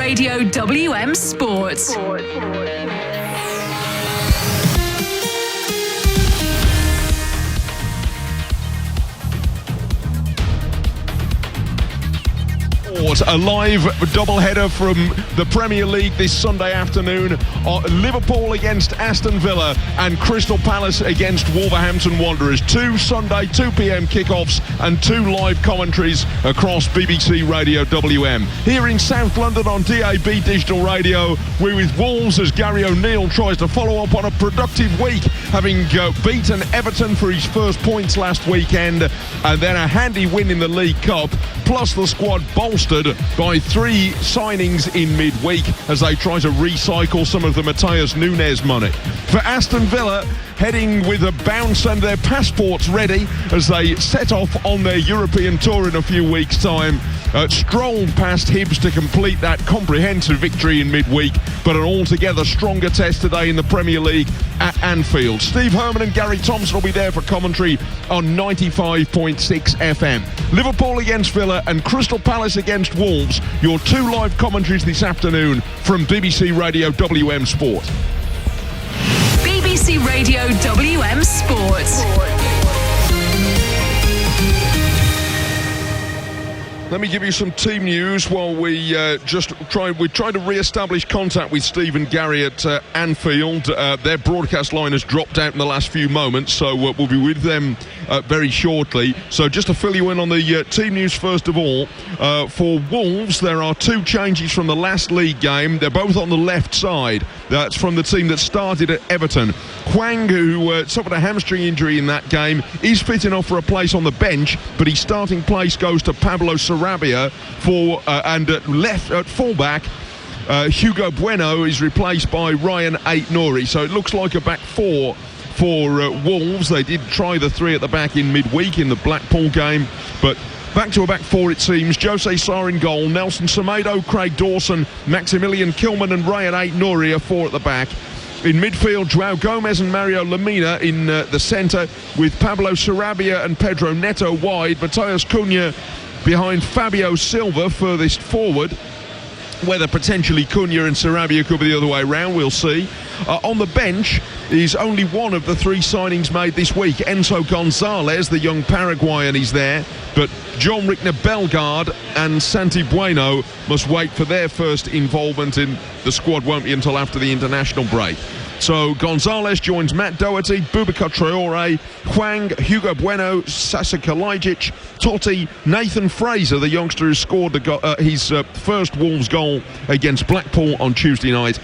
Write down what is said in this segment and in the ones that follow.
Radio WM Sport. A live doubleheader from the Premier League this Sunday afternoon. Liverpool against Aston Villa and Crystal Palace against Wolverhampton Wanderers. 2 Sunday 2 p.m. kickoffs and 2 live commentaries across BBC Radio WM. Here in South London on DAB Digital Radio, we're with Wolves as Gary O'Neill tries to follow up on a productive week, having beaten Everton for his first points last weekend, and then a handy win in the League Cup, plus the squad bolstered by 3 signings in midweek as they try to recycle some of the Matheus Nunes money. For Aston Villa, heading with a bounce and their passports ready as they set off on their European tour in a few weeks' time. Strolled past Hibs to complete that comprehensive victory in midweek, but an altogether stronger test today in the Premier League at Anfield. Steve Herman and Gary Thompson will be there for commentary on 95.6 FM. Liverpool against Villa and Crystal Palace against Wolves, your 2 live commentaries this afternoon from BBC Radio WM Sport. BBC Radio WM Sport. Let me give you some team news while we trying to re-establish contact with Steve and Gary at Anfield. Their broadcast line has dropped out in the last few moments, so we'll be with them very shortly. So just to fill you in on the team news first of all, for Wolves there are 2 changes from the last league game. They're both on the left side. That's from the team that started at Everton. Hwang, who suffered a hamstring injury in that game, is fit enough for a place on the bench, but his starting place goes to Pablo Sarabia for and left at fullback. Hugo Bueno is replaced by Ryan Ait-Nouri. So it looks like a back 4 for Wolves. They did try the 3 at the back in midweek in the Blackpool game, but back to a back 4 it seems. Jose Sarr in goal, Nelson Semedo, Craig Dawson, Maximilian Kilman and Ryan Ait-Nouri are 4 at the back. In midfield, Joao Gomez and Mario Lemina in the centre, with Pablo Sarabia and Pedro Neto wide. Matheus Cunha behind Fabio Silva furthest forward. Whether potentially Cunha and Sarabia could be the other way around, we'll see. On the bench is only one of the 3 signings made this week. Enzo Gonzalez, the young Paraguayan, is there, but John Rickner Bellegarde and Santi Bueno must wait for their first involvement in the squad. Won't be until after the international break. So Gonzalez joins Matt Doherty, Boubacar Traore, Hwang, Hugo Bueno, Sasa Kalajic, Totti, Nathan Fraser, the youngster who scored his first Wolves goal against Blackpool on Tuesday night,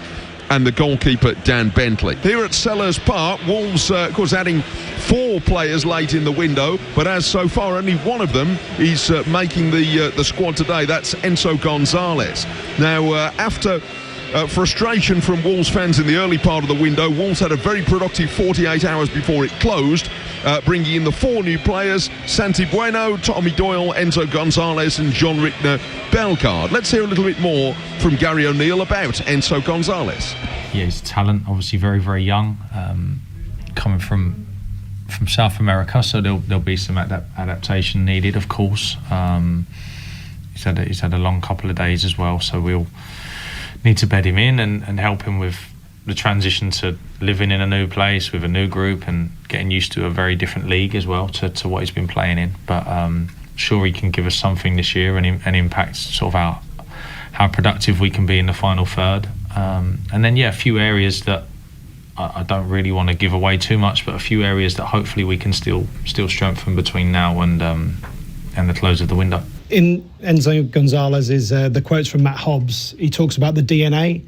and the goalkeeper Dan Bentley. Here at Sellers Park, Wolves of course adding 4 players late in the window, but as so far only one of them is making the squad today. That's Enzo Gonzalez. Now after frustration from Wolves fans in the early part of the window, Wolves had a very productive 48 hours before it closed, bringing in the 4 new players: Santi Bueno, Tommy Doyle, Enzo Gonzalez and John Rickner Bellegarde. Let's hear a little bit more from Gary O'Neill about Enzo Gonzalez. Yeah, he's a talent, obviously very, very young, coming from South America, so there'll be some adaptation needed, of course. He's had a long couple of days as well, so we'll need to bed him in and help him with the transition to living in a new place with a new group and getting used to a very different league as well to what he's been playing in. But sure, he can give us something this year and impact sort of how productive we can be in the final third. And then a few areas that I don't really want to give away too much, but a few areas that hopefully we can still strengthen between now and the close of the window. In Enzo Gonzalez is the quotes from Matt Hobbs. He talks about the DNA,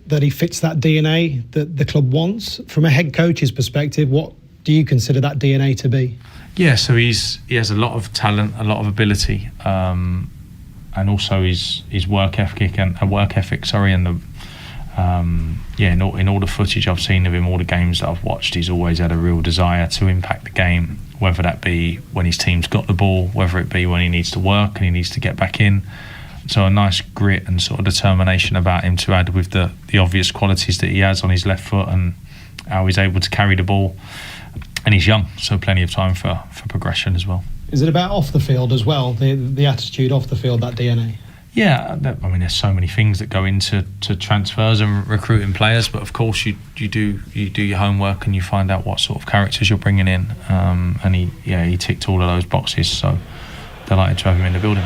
that he fits that DNA that the club wants. From a head coach's perspective, what do you consider that DNA to be? Yeah, so he has a lot of talent, a lot of ability, and also his work ethic and the in all the footage I've seen of him, all the games that I've watched, he's always had a real desire to impact the game, whether that be when his team's got the ball, whether it be when he needs to work and he needs to get back in. So a nice grit and sort of determination about him to add with the obvious qualities that he has on his left foot and how he's able to carry the ball. And he's young, so plenty of time for progression as well. Is it about off the field as well, the attitude off the field, that DNA? Yeah, I mean, there's so many things that go into transfers and recruiting players, but of course you do your homework and you find out what sort of characters you're bringing in. And he ticked all of those boxes, so delighted to have him in the building.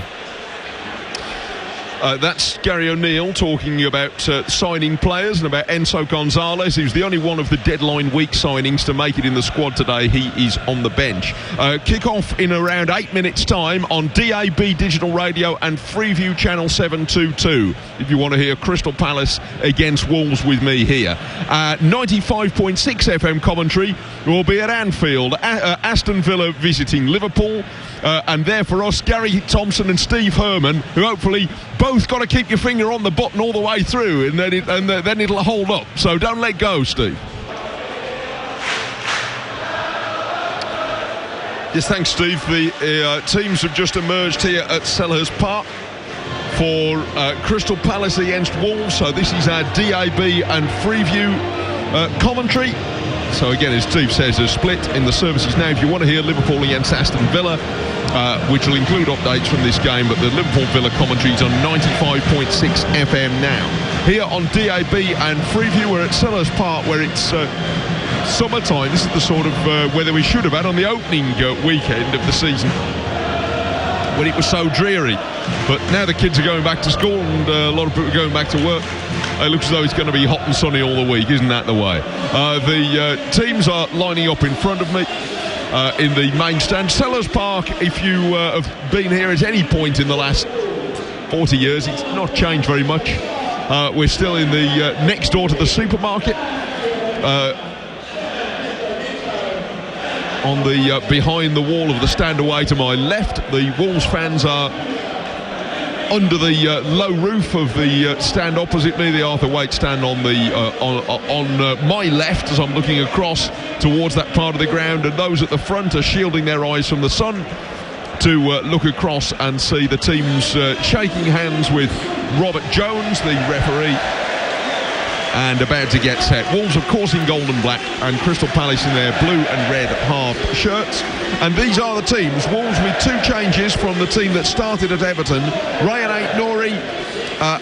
That's Gary O'Neill talking about signing players and about Enzo Gonzalez. He was the only one of the deadline week signings to make it in the squad today. He is on the bench. Kick-off in around 8 minutes' time on DAB Digital Radio and Freeview Channel 722, if you want to hear Crystal Palace against Wolves with me here. 95.6 FM commentary will be at Anfield. Aston Villa visiting Liverpool. And there for us, Gary Thompson and Steve Herman, who hopefully both got to keep your finger on the button all the way through, and then it'll hold up. So don't let go, Steve. Yes, thanks, Steve. The teams have just emerged here at Selhurst Park for Crystal Palace against Wolves. So this is our DAB and Freeview commentary. So again, as Steve says, a split in the services now. If you want to hear Liverpool against Aston Villa, which will include updates from this game, but the Liverpool-Villa commentary is on 95.6 FM now. Here on DAB and Freeview, we're at Selhurst Park, where it's summertime. This is the sort of weather we should have had on the opening weekend of the season, when it was so dreary. But now the kids are going back to school and a lot of people are going back to work. It looks as though it's going to be hot and sunny all the week. Isn't that the way? The teams are lining up in front of me in the main stand. Selhurst Park, if you have been here at any point in the last 40 years, it's not changed very much. We're still in the next door to the supermarket. On the behind the wall of the stand away to my left, the Wolves fans are under the low roof of the stand opposite me, the Arthur Waite stand on the on my left as I'm looking across towards that part of the ground, and those at the front are shielding their eyes from the sun to look across and see the teams shaking hands with Robert Jones, the referee, and about to get set. Wolves, of course, in gold and black, and Crystal Palace in their blue and red half shirts. And these are the teams. Wolves with two changes from the team that started at Everton. Ryan Aït-Nouri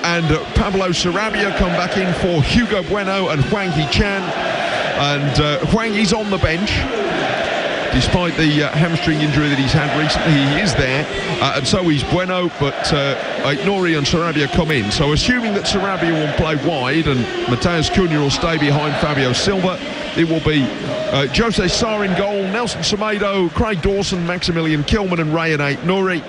and Pablo Sarabia come back in for Hugo Bueno and Hwang Hee-chan. And Hwang is on the bench. Despite the hamstring injury that he's had recently, he is there, and so is Bueno, but Aït-Nouri and Sarabia come in. So assuming that Sarabia will play wide and Matheus Cunha will stay behind Fabio Silva, it will be Jose Sarr in goal, Nelson Semedo, Craig Dawson, Maximilian Kilman and Ryan Aït-Nouri.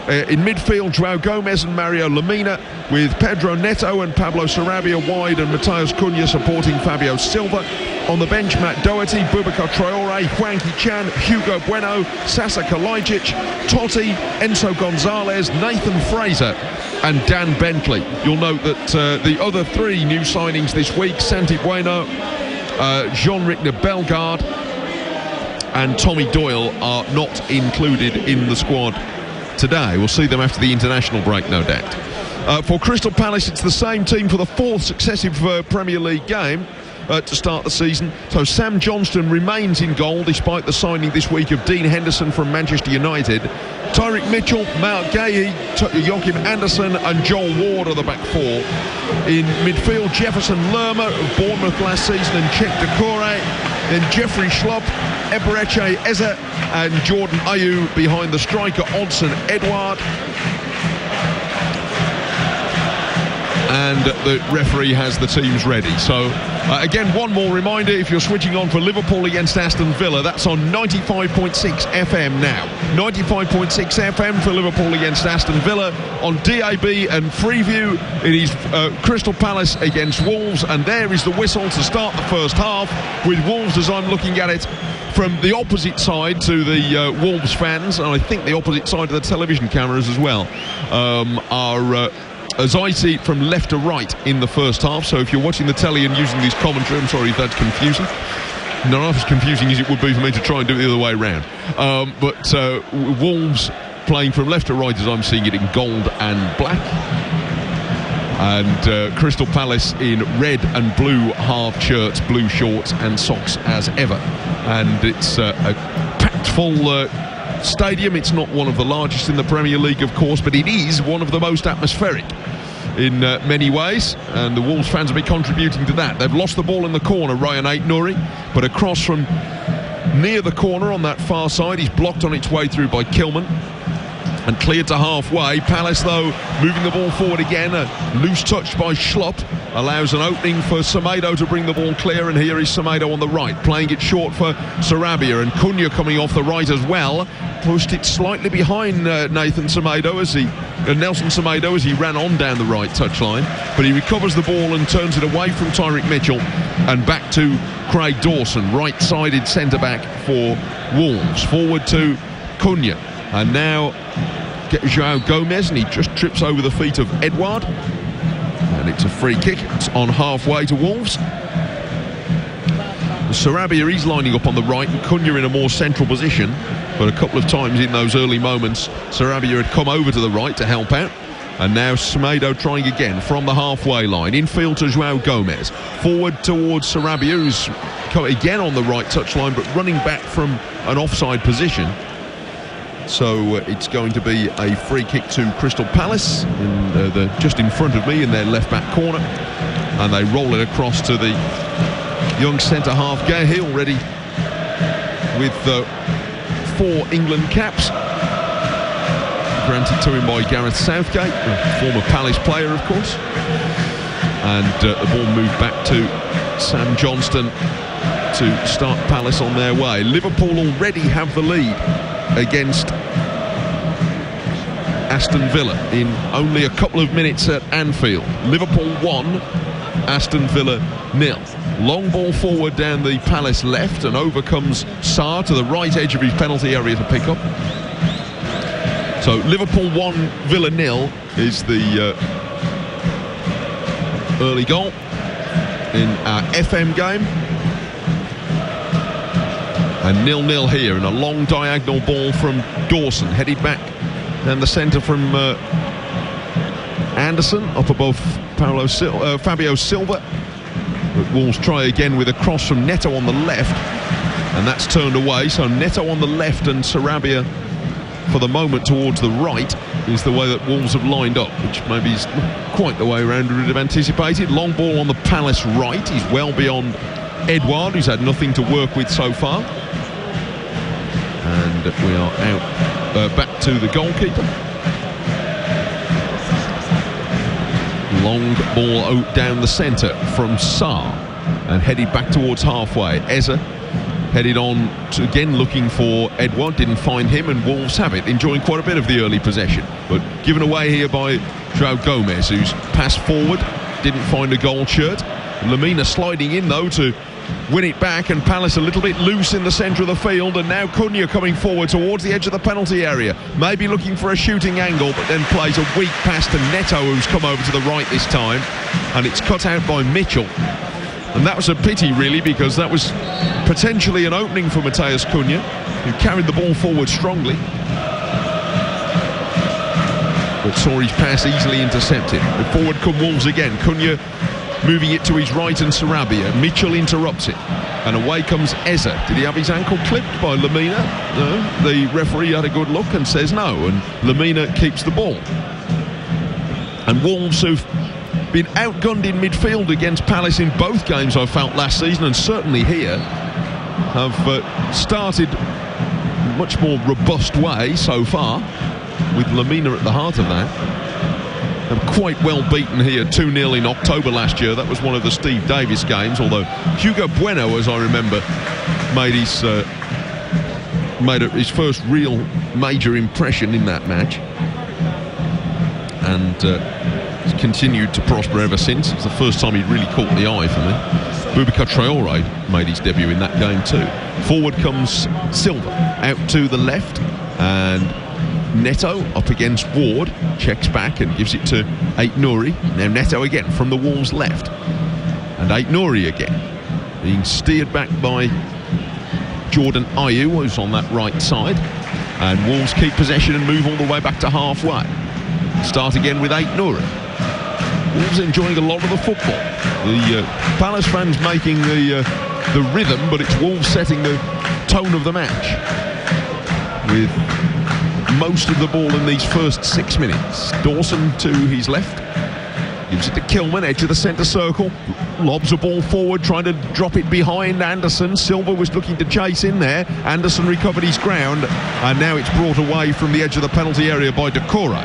In midfield, João Gomes and Mario Lemina, with Pedro Neto and Pablo Sarabia wide and Matheus Cunha supporting Fabio Silva. On the bench, Matt Doherty, Boubacar Traoré, Hwang Hee-chan, Hugo Bueno, Sasa Kalajdzic, Totti, Enzo Gonzalez, Nathan Fraser and Dan Bentley. You'll note that the other three new signings this week, Santi Bueno, Jean-Rickner Bellegarde and Tommy Doyle, are not included in the squad today. We'll see them after the international break, no doubt. For Crystal Palace, it's the same team for the fourth successive Premier League game to start the season. So Sam Johnston remains in goal despite the signing this week of Dean Henderson from Manchester United. Tyrick Mitchell, Mark Gahey, Joachim Anderson and Joel Ward are the back four. In midfield, Jefferson Lerma of Bournemouth last season and Chet Doucouré. Then Jeffrey Schlupp, Eberechi Eze and Jordan Ayew behind the striker Odsonne Edouard. And the referee has the teams ready. So again, one more reminder, if you're switching on for Liverpool against Aston Villa, that's on 95.6 FM now. 95.6 FM for Liverpool against Aston Villa. On DAB and Freeview, it is Crystal Palace against Wolves, and there is the whistle to start the first half, with Wolves, as I'm looking at it, from the opposite side to the Wolves fans, and I think the opposite side to the television cameras as well, are as I see it, from left to right in the first half. So if you're watching the telly and using this commentary, I'm sorry if that's confusing. Not half as confusing as it would be for me to try and do it the other way around. But Wolves playing from left to right, as I'm seeing it, in gold and black. And Crystal Palace in red and blue half shirts, blue shorts and socks as ever. And it's a packed full stadium. It's not one of the largest in the Premier League, of course, but it is one of the most atmospheric in many ways, and the Wolves fans will be contributing to that. They've lost the ball in the corner, Ryan Aït-Nouri, but across from near the corner on that far side, he's blocked on its way through by Kilman and cleared to halfway. Palace, though, moving the ball forward again. A loose touch by Schlupp allows an opening for Semedo to bring the ball clear, and here is Semedo on the right, playing it short for Sarabia, and Cunha coming off the right as well. Pushed it slightly behind Nelson Semedo as he ran on down the right touchline, but he recovers the ball and turns it away from Tyrick Mitchell and back to Craig Dawson, right-sided centre-back for Wolves. Forward to Cunha, and now João Gomez, and he just trips over the feet of Edouard, and it's a free kick. It's on halfway to Wolves. Sarabia is lining up on the right, and Cunha in a more central position, but a couple of times in those early moments Sarabia had come over to the right to help out, and now Semedo trying again from the halfway line, infield to João Gomez, forward towards Sarabia, who's again on the right touchline but running back from an offside position. So it's going to be a free kick to Crystal Palace, just in front of me in their left back corner, and they roll it across to the young centre half Cahill, ready with 4 England caps granted to him by Gareth Southgate, a former Palace player, of course. And the ball moved back to Sam Johnston to start Palace on their way. Liverpool already have the lead against Aston Villa in only a couple of minutes at Anfield. Liverpool 1, Aston Villa 0. Long ball forward down the Palace left, and over comes Sarr to the right edge of his penalty area to pick up. So Liverpool 1, Villa 0 is the early goal in our FM game. And 0-0 here, and a long diagonal ball from Dawson, headed back down the centre from Anderson, up above Fabio Silva. But Wolves try again with a cross from Neto on the left, and that's turned away. So Neto on the left and Sarabia for the moment towards the right is the way that Wolves have lined up, which maybe is not quite the way round we would have anticipated. Long ball on the Palace right. He's well beyond Edouard, who's had nothing to work with so far. And we are out back to the goalkeeper. Long ball down the centre from Sarr and headed back towards halfway. Eze headed on to, again looking for Edouard, didn't find him, and Wolves have it, enjoying quite a bit of the early possession, but given away here by João Gomez, who's passed forward, didn't find a goal shirt. Lamina sliding in though to win it back, and Palace a little bit loose in the centre of the field, and now Cunha coming forward towards the edge of the penalty area, maybe looking for a shooting angle, but then plays a weak pass to Neto, who's come over to the right this time, and it's cut out by Mitchell. And that was a pity really, because that was potentially an opening for Matheus Cunha, who carried the ball forward strongly, but saw his pass easily intercepted. And forward come Wolves again. Cunha moving it to his right and Sarabia. Mitchell interrupts it, and away comes Eze. Did he have his ankle clipped by Lamina? No. The referee had a good look and says no, and Lamina keeps the ball. And Wolves, who've been outgunned in midfield against Palace in both games, I felt, last season, and certainly here, have started a much more robust way so far, with Lamina at the heart of that. And quite well beaten here, 2-0 in October last year. That was one of the Steve Davis games, although Hugo Bueno, as I remember, made his first real major impression in that match, and has continued to prosper ever since. It's the first time he'd really caught the eye for me. Boubacar Traoré made his debut in that game too. Forward comes Silva, out to the left, and Neto up against Ward, checks back and gives it to Aït-Nouri. Now Neto again from the Wolves left, and Aït-Nouri again being steered back by Jordan Ayew, who's on that right side, and Wolves keep possession and move all the way back to halfway. Start again with Aït-Nouri. Wolves enjoying a lot of the football. The Palace fans making the rhythm, but it's Wolves setting the tone of the match, with most of the ball in these first 6 minutes. Dawson to his left. Gives it to Kilman, edge of the centre circle. Lobs a ball forward, trying to drop it behind Anderson. Silva was looking to chase in there. Anderson recovered his ground, and now it's brought away from the edge of the penalty area by Decore.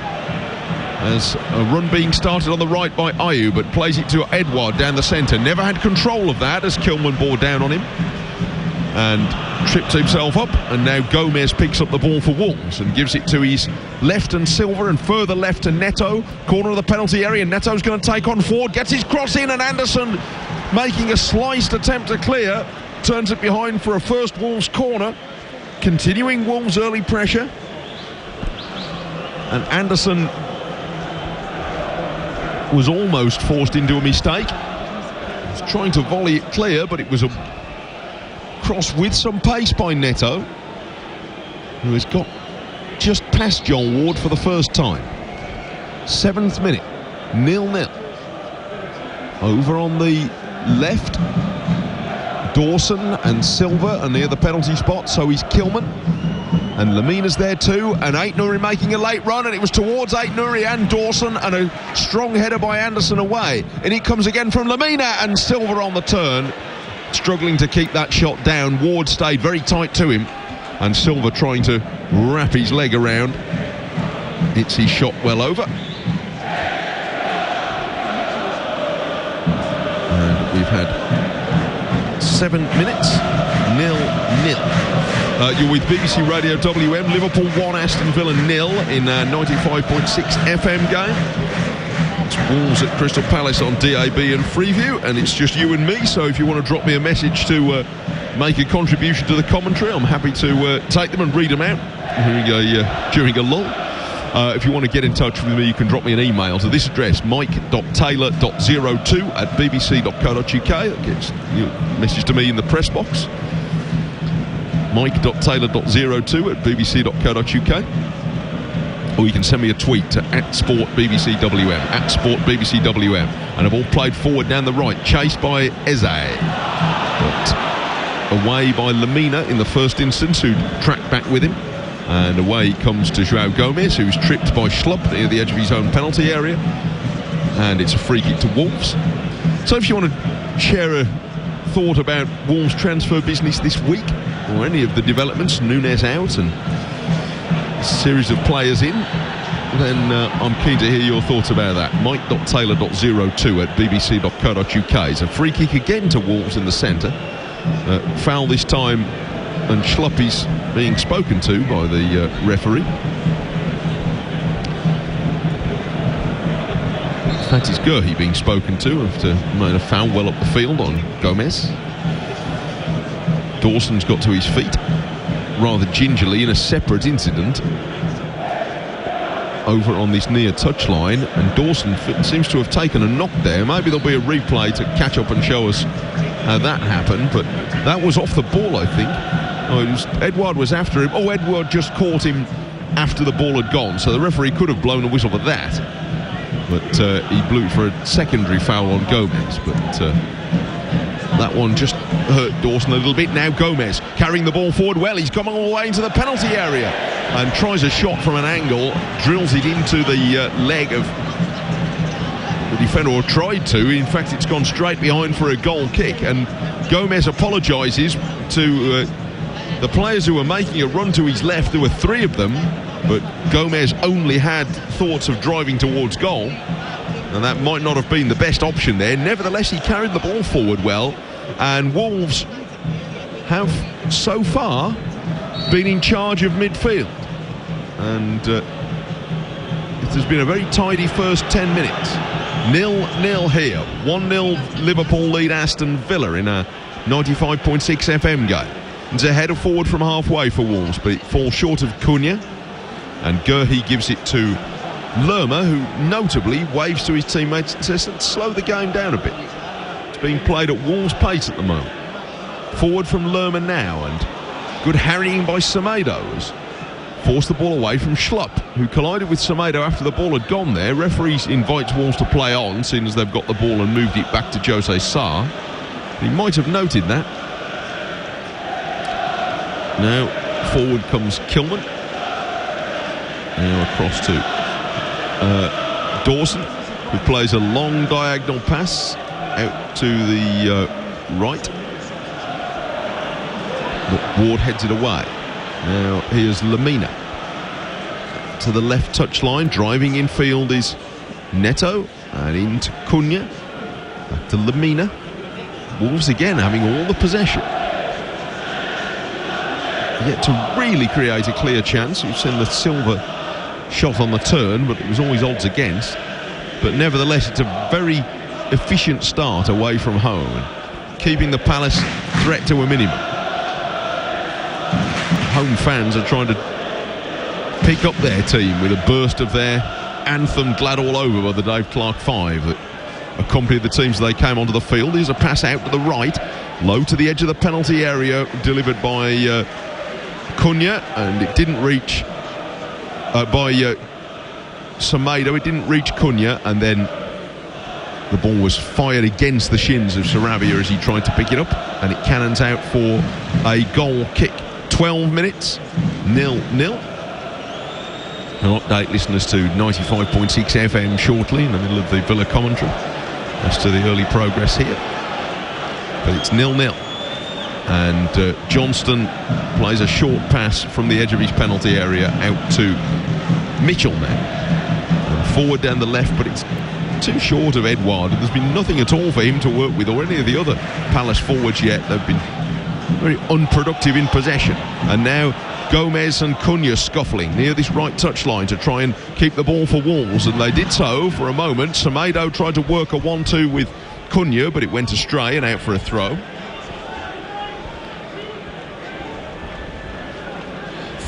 As a run being started on the right by Ayew, but plays it to Edouard down the centre. Never had control of that as Kilman bore down on him and tripped himself up, and now Gomez picks up the ball for Wolves and gives it to his left and Silva, and further left to Neto, corner of the penalty area. Neto's going to take on Ford, gets his cross in, and Anderson making a sliced attempt to clear, turns it behind for a first Wolves corner, continuing Wolves early pressure. And Anderson was almost forced into a mistake. He was trying to volley it clear, but it was a cross with some pace by Neto, who has got just past John Ward for the first time. 7th minute, 0-0. Over on the left, Dawson and Silva are near the penalty spot, so he's Kilman. And Lamina's there too, and Aït-Nouri making a late run, and it was towards Aït-Nouri and Dawson, and a strong header by Anderson away. And it comes again from Lamina, and Silva on the turn, struggling to keep that shot down. Ward stayed very tight to him, and Silva trying to wrap his leg around. Hits his shot well over. And we've had 7 minutes, 0-0. You're with BBC Radio WM. Liverpool 1, Aston Villa 0 in 95.6 FM game. It's Wolves at Crystal Palace on DAB and Freeview, and it's just you and me, so if you want to drop me a message to make a contribution to the commentary, I'm happy to take them and read them out during a lull. If you want to get in touch with me, you can drop me an email to this address, mike.taylor.02@bbc.co.uk. That gets your message to me in the press box. mike.taylor.02@bbc.co.uk. Or you can send me a tweet to @SportBBCWM, @SportBBCWM. And a ball played forward down the right, chased by Eze. But away by Lamina in the first instance, who tracked back with him. And away comes to João Gomez, who's tripped by Schlupp near the edge of his own penalty area. And it's a free kick to Wolves. So if you want to share a thought about Wolves' transfer business this week, or any of the developments, Nunes out and a series of players in, then I'm keen to hear your thoughts about that. Mike.taylor.02@bbc.co.uk. It's a free kick again to Wolves in the centre. Foul this time, and Schlupp is being spoken to by the referee. In fact, it's Gurhi being spoken to after made a foul well up the field on Gomez. Dawson's got to his feet rather gingerly in a separate incident over on this near touchline, and Dawson seems to have taken a knock there. Maybe there'll be a replay to catch up and show us how that happened, but that was off the ball, I think. Edouard was after him. Edouard just caught him after the ball had gone, so the referee could have blown a whistle for that, but he blew for a secondary foul on Gomez. But that one just hurt Dawson a little bit. Now Gomez carrying the ball forward well. He's come all the way into the penalty area and tries a shot from an angle, drills it into the leg of the defender, or tried to. In fact, it's gone straight behind for a goal kick, and Gomez apologises to the players who were making a run to his left. There were 3 of them, but Gomez only had thoughts of driving towards goal, and that might not have been the best option there. Nevertheless, he carried the ball forward well, and Wolves have so far been in charge of midfield, and it has been a very tidy first 10 minutes. 0-0 here. 1-0 Liverpool lead Aston Villa in a 95.6 FM game. It's a header forward from halfway for Wolves, but it falls short of Cunha, and Gurhi gives it to Lerma, who notably waves to his teammates and says, let's slow the game down a bit. It's being played at Wolves' pace at the moment. Forward from Lerma now, and good harrying by Semedo has forced the ball away from Schlupp, who collided with Semedo after the ball had gone there. Referees invites Wolves to play on, seeing as they've got the ball and moved it back to Jose Sarr. He might have noted that. Now forward comes Kilman. Now across to Dawson, who plays a long diagonal pass out to the right. But Ward heads it away. Now here's Lamina. To the left touchline, driving infield is Neto, and into Cunha. Back to Lamina. Wolves again having all the possession. Yet to really create a clear chance. We've seen the Silva shot on the turn, but it was always odds against. But nevertheless, it's a very efficient start away from home, keeping the Palace threat to a minimum. Home fans are trying to pick up their team with a burst of their anthem Glad All Over by the Dave Clark 5 that accompanied the teams as they came onto the field. Here's a pass out to the right, low to the edge of the penalty area, delivered by Cunha, and it didn't reach by Semedo. It didn't reach Cunha, and then the ball was fired against the shins of Sarabia as he tried to pick it up, and it cannons out for a goal kick. 12 minutes, 0-0. I'll update listeners to 95.6 FM shortly in the middle of the Villa commentary as to the early progress here. But it's 0-0. And Johnston plays a short pass from the edge of his penalty area out to Mitchell now. And forward down the left, but it's too short of Edouard. There's been nothing at all for him to work with, or any of the other Palace forwards yet. They've been very unproductive in possession. And now Gomez and Cunha scuffling near this right touchline to try and keep the ball for Wolves, and they did so for a moment. Semedo tried to work a 1-2 with Cunha, but it went astray and out for a throw.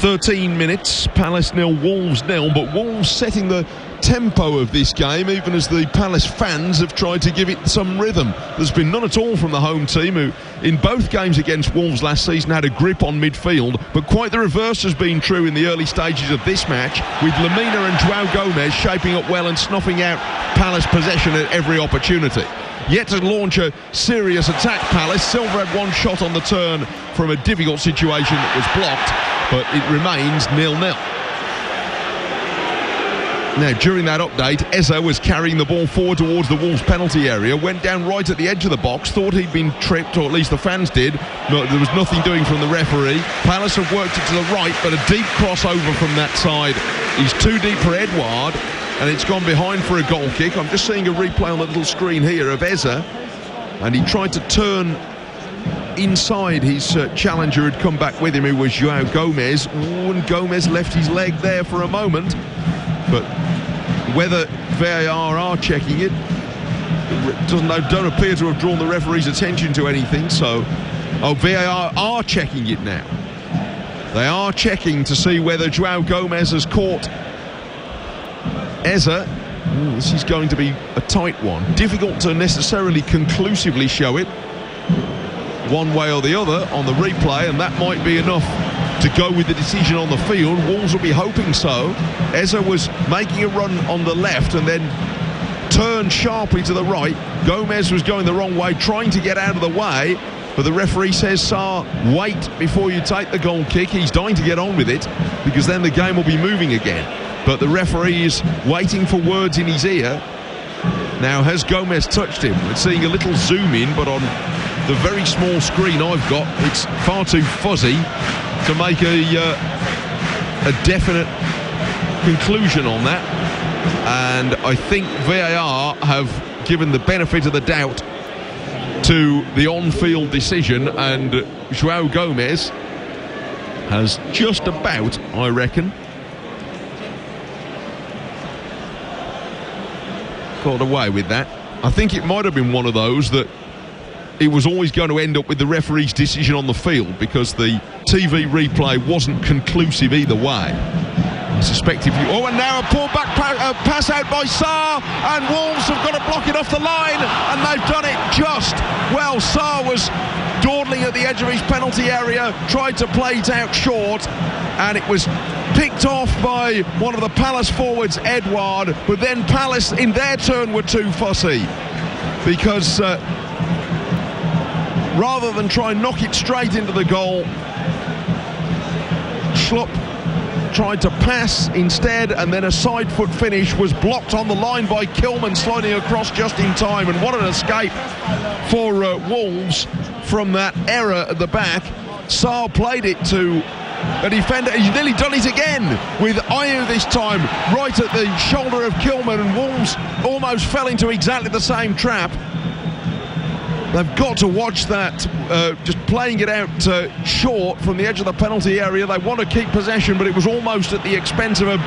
13 minutes, Palace 0, Wolves 0, but Wolves setting the tempo of this game, even as the Palace fans have tried to give it some rhythm. There's been none at all from the home team, who in both games against Wolves last season had a grip on midfield, but quite the reverse has been true in the early stages of this match, with Lamina and João Gomez shaping up well and snuffing out Palace possession at every opportunity. Yet to launch a serious attack, Palace. Silva had one shot on the turn from a difficult situation that was blocked, but it remains 0-0. Now, during that update, Eza was carrying the ball forward towards the Wolves penalty area, went down right at the edge of the box, thought he'd been tripped, or at least the fans did. No, there was nothing doing from the referee. Palace have worked it to the right, but a deep crossover from that side is too deep for Edouard, and it's gone behind for a goal kick. I'm just seeing a replay on the little screen here of Eza, and he tried to turn inside. His challenger had come back with him, who was João Gomez. And Gomez left his leg there for a moment, but whether VAR are checking it don't appear to have drawn the referee's attention to anything. So VAR are checking it now. They are checking to see whether João Gomez has caught Eza. This is going to be a tight one. Difficult to necessarily conclusively show it one way or the other on the replay, and that might be enough to go with the decision on the field. Wolves will be hoping so. Eza was making a run on the left and then turned sharply to the right. Gomez was going the wrong way, trying to get out of the way, but the referee says, Sarr, wait before you take the goal kick. He's dying to get on with it, because then the game will be moving again. But the referee is waiting for words in his ear. Now, has Gomez touched him? We're seeing a little zoom in, but on the very small screen I've got, it's far too fuzzy to make a definite conclusion on that. And I think VAR have given the benefit of the doubt to the on-field decision, and João Gomez has just about, I reckon, got away with that. I think it might have been one of those that it was always going to end up with the referee's decision on the field, because the TV replay wasn't conclusive either way. I suspect if you... Oh, and now a pull back pass out by Sarr, and Wolves have got to block it off the line, and they've done it just. Well, Sarr was dawdling at the edge of his penalty area, tried to play it out short, and it was picked off by one of the Palace forwards, Edouard, but then Palace in their turn were too fussy, because rather than try and knock it straight into the goal, Schlupp tried to pass instead, and then a side foot finish was blocked on the line by Kilman, sliding across just in time. And what an escape for Wolves from that error at the back. Sarr played it to a defender. He's nearly done it again with Ayew this time, right at the shoulder of Kilman, and Wolves almost fell into exactly the same trap. They've got to watch that, just playing it out short from the edge of the penalty area. They want to keep possession, but it was almost at the expense of a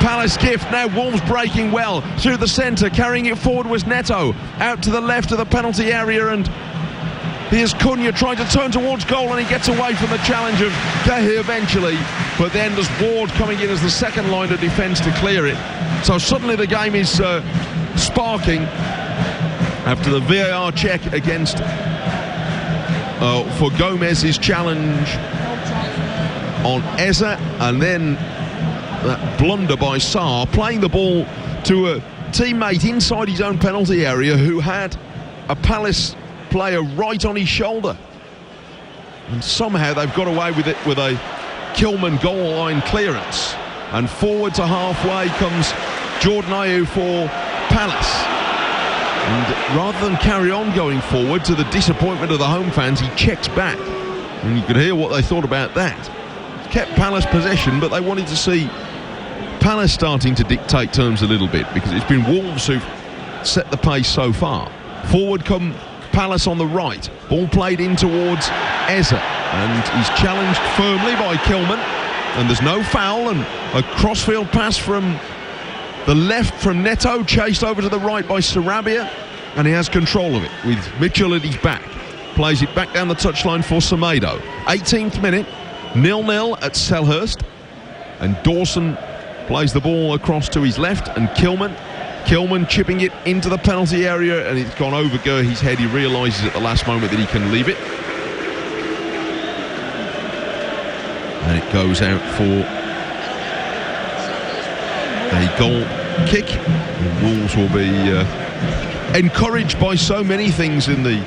Palace gift. Now Wolves breaking well through the centre, carrying it forward was Neto, out to the left of the penalty area, and here's Cunha trying to turn towards goal, and he gets away from the challenge of Cahill eventually, but then there's Ward coming in as the second line of defence to clear it. So suddenly the game is sparking after the VAR check against for Gomez's challenge on Eze, and then that blunder by Sarr, playing the ball to a teammate inside his own penalty area who had a Palace player right on his shoulder, and somehow they've got away with it with a Kilman goal line clearance, and forward to halfway comes Jordan Ayew for Palace. And rather than carry on going forward, to the disappointment of the home fans, he checks back. And you could hear what they thought about that. Kept Palace possession, but they wanted to see Palace starting to dictate terms a little bit, because it's been Wolves who've set the pace so far. Forward come Palace on the right. Ball played in towards Eze, and he's challenged firmly by Kilman. And there's no foul, and a crossfield pass from the left from Neto, chased over to the right by Sarabia, and he has control of it with Mitchell at his back. Plays it back down the touchline for Semedo. 18th minute, 0-0 at Selhurst, and Dawson plays the ball across to his left, and Kilman chipping it into the penalty area, and it's gone over Gurhi's head. He realises at the last moment that he can leave it, and it goes out for a goal kick. And Wolves will be encouraged by so many things in the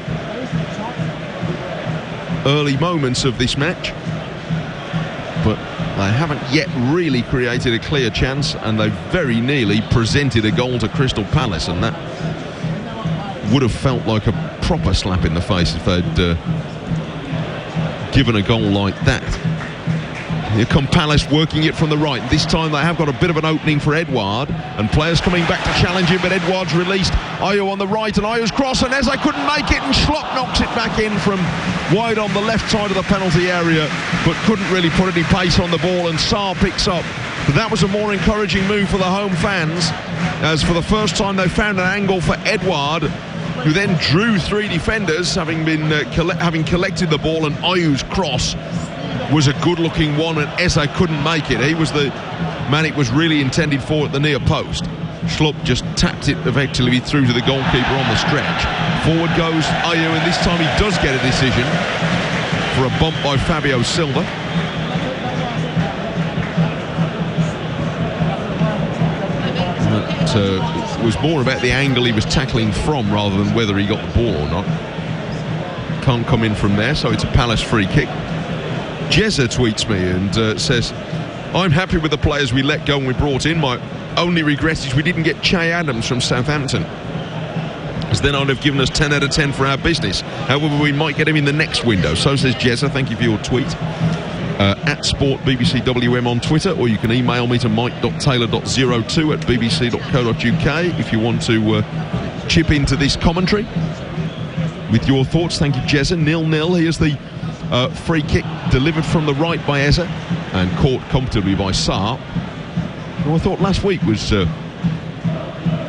early moments of this match, but they haven't yet really created a clear chance, and they very nearly presented a goal to Crystal Palace, and that would have felt like a proper slap in the face if they'd given a goal like that. Here come Palace working it from the right. This time they have got a bit of an opening for Edouard, and players coming back to challenge him, but Edouard's released Ayew on the right, and Ayew's cross, and Eze couldn't make it, and Schlopp knocks it back in from wide on the left side of the penalty area, but couldn't really put any pace on the ball, and Sarr picks up. But that was a more encouraging move for the home fans, as for the first time they found an angle for Edouard, who then drew three defenders, having collected the ball, and Ayew's cross was a good-looking one, and Eze couldn't make it. He was the man it was really intended for at the near post. Schlupp just tapped it effectively through to the goalkeeper on the stretch. Forward goes Ayew, and this time he does get a decision for a bump by Fabio Silva. It was more about the angle he was tackling from rather than whether he got the ball or not. Can't come in from there, so it's a Palace free kick. Jezza tweets me and says, "I'm happy with the players we let go and we brought in. My only regret is we didn't get Che Adams from Southampton, as then I'd have given us 10 out of 10 for our business. However, we might get him in the next window." So says Jezza. Thank you for your tweet. At Sport BBC WM on Twitter, or you can email me to mike.taylor.02@bbc.co.uk if you want to chip into this commentary with your thoughts. Thank you, Jezza. 0-0. Here's the free kick delivered from the right by Eze and caught comfortably by Sarr, who I thought last week was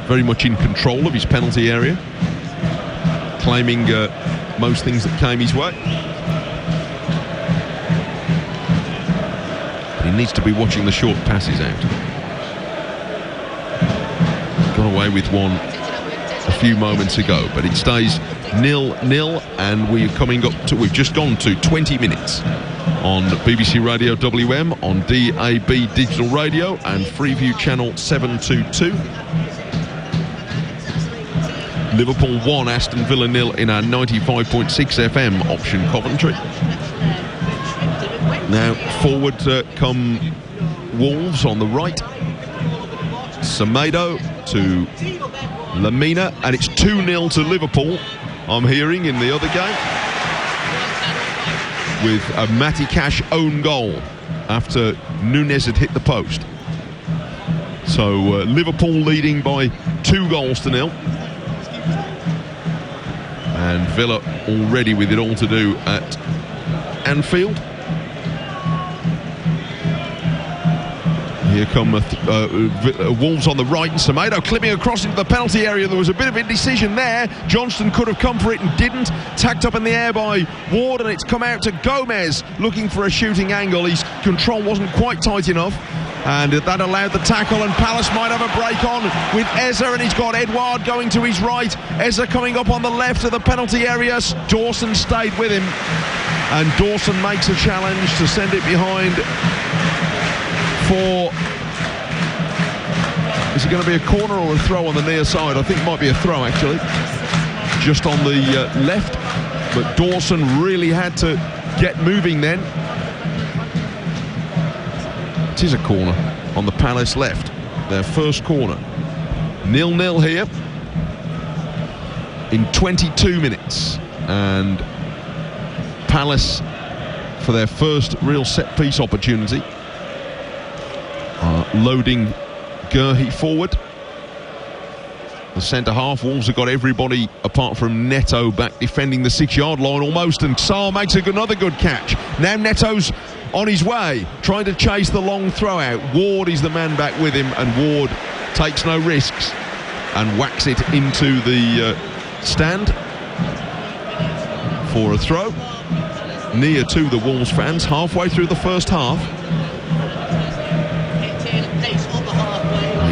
very much in control of his penalty area, claiming most things that came his way. But he needs to be watching the short passes out. Got away with one a few moments ago, but it stays 0-0, and we've just gone to 20 minutes on BBC Radio WM, on DAB Digital Radio and Freeview Channel 722. Liverpool 1, Aston Villa 0 in our 95.6 FM option Coventry. Now forward come Wolves on the right. Semedo to Lamina, and it's 2-0 to Liverpool, I'm hearing, in the other game, with a Matty Cash own goal after Núñez had hit the post. So Liverpool leading by 2-0. And Villa already with it all to do at Anfield. Here come Wolves on the right, and Semedo clipping across into the penalty area. There was a bit of indecision there. Johnston could have come for it and didn't. Tacked up in the air by Ward, and it's come out to Gomez looking for a shooting angle. His control wasn't quite tight enough, and that allowed the tackle, and Palace might have a break on with Eza, and he's got Edouard going to his right. Eza coming up on the left of the penalty area. Dawson stayed with him, and Dawson makes a challenge to send it behind for... Is it going to be a corner or a throw on the near side? I think it might be a throw, actually. Just on the left. But Dawson really had to get moving then. It is a corner on the Palace left. Their first corner. 0-0 here in 22 minutes. And Palace, for their first real set-piece opportunity, loading Gurhi forward. The centre-half, Wolves have got everybody apart from Neto back defending the 6-yard line almost, and Sarr makes another good catch. Now Neto's on his way, trying to chase the long throw out. Ward is the man back with him, and Ward takes no risks and whacks it into the stand for a throw near to the Wolves fans halfway through the first half.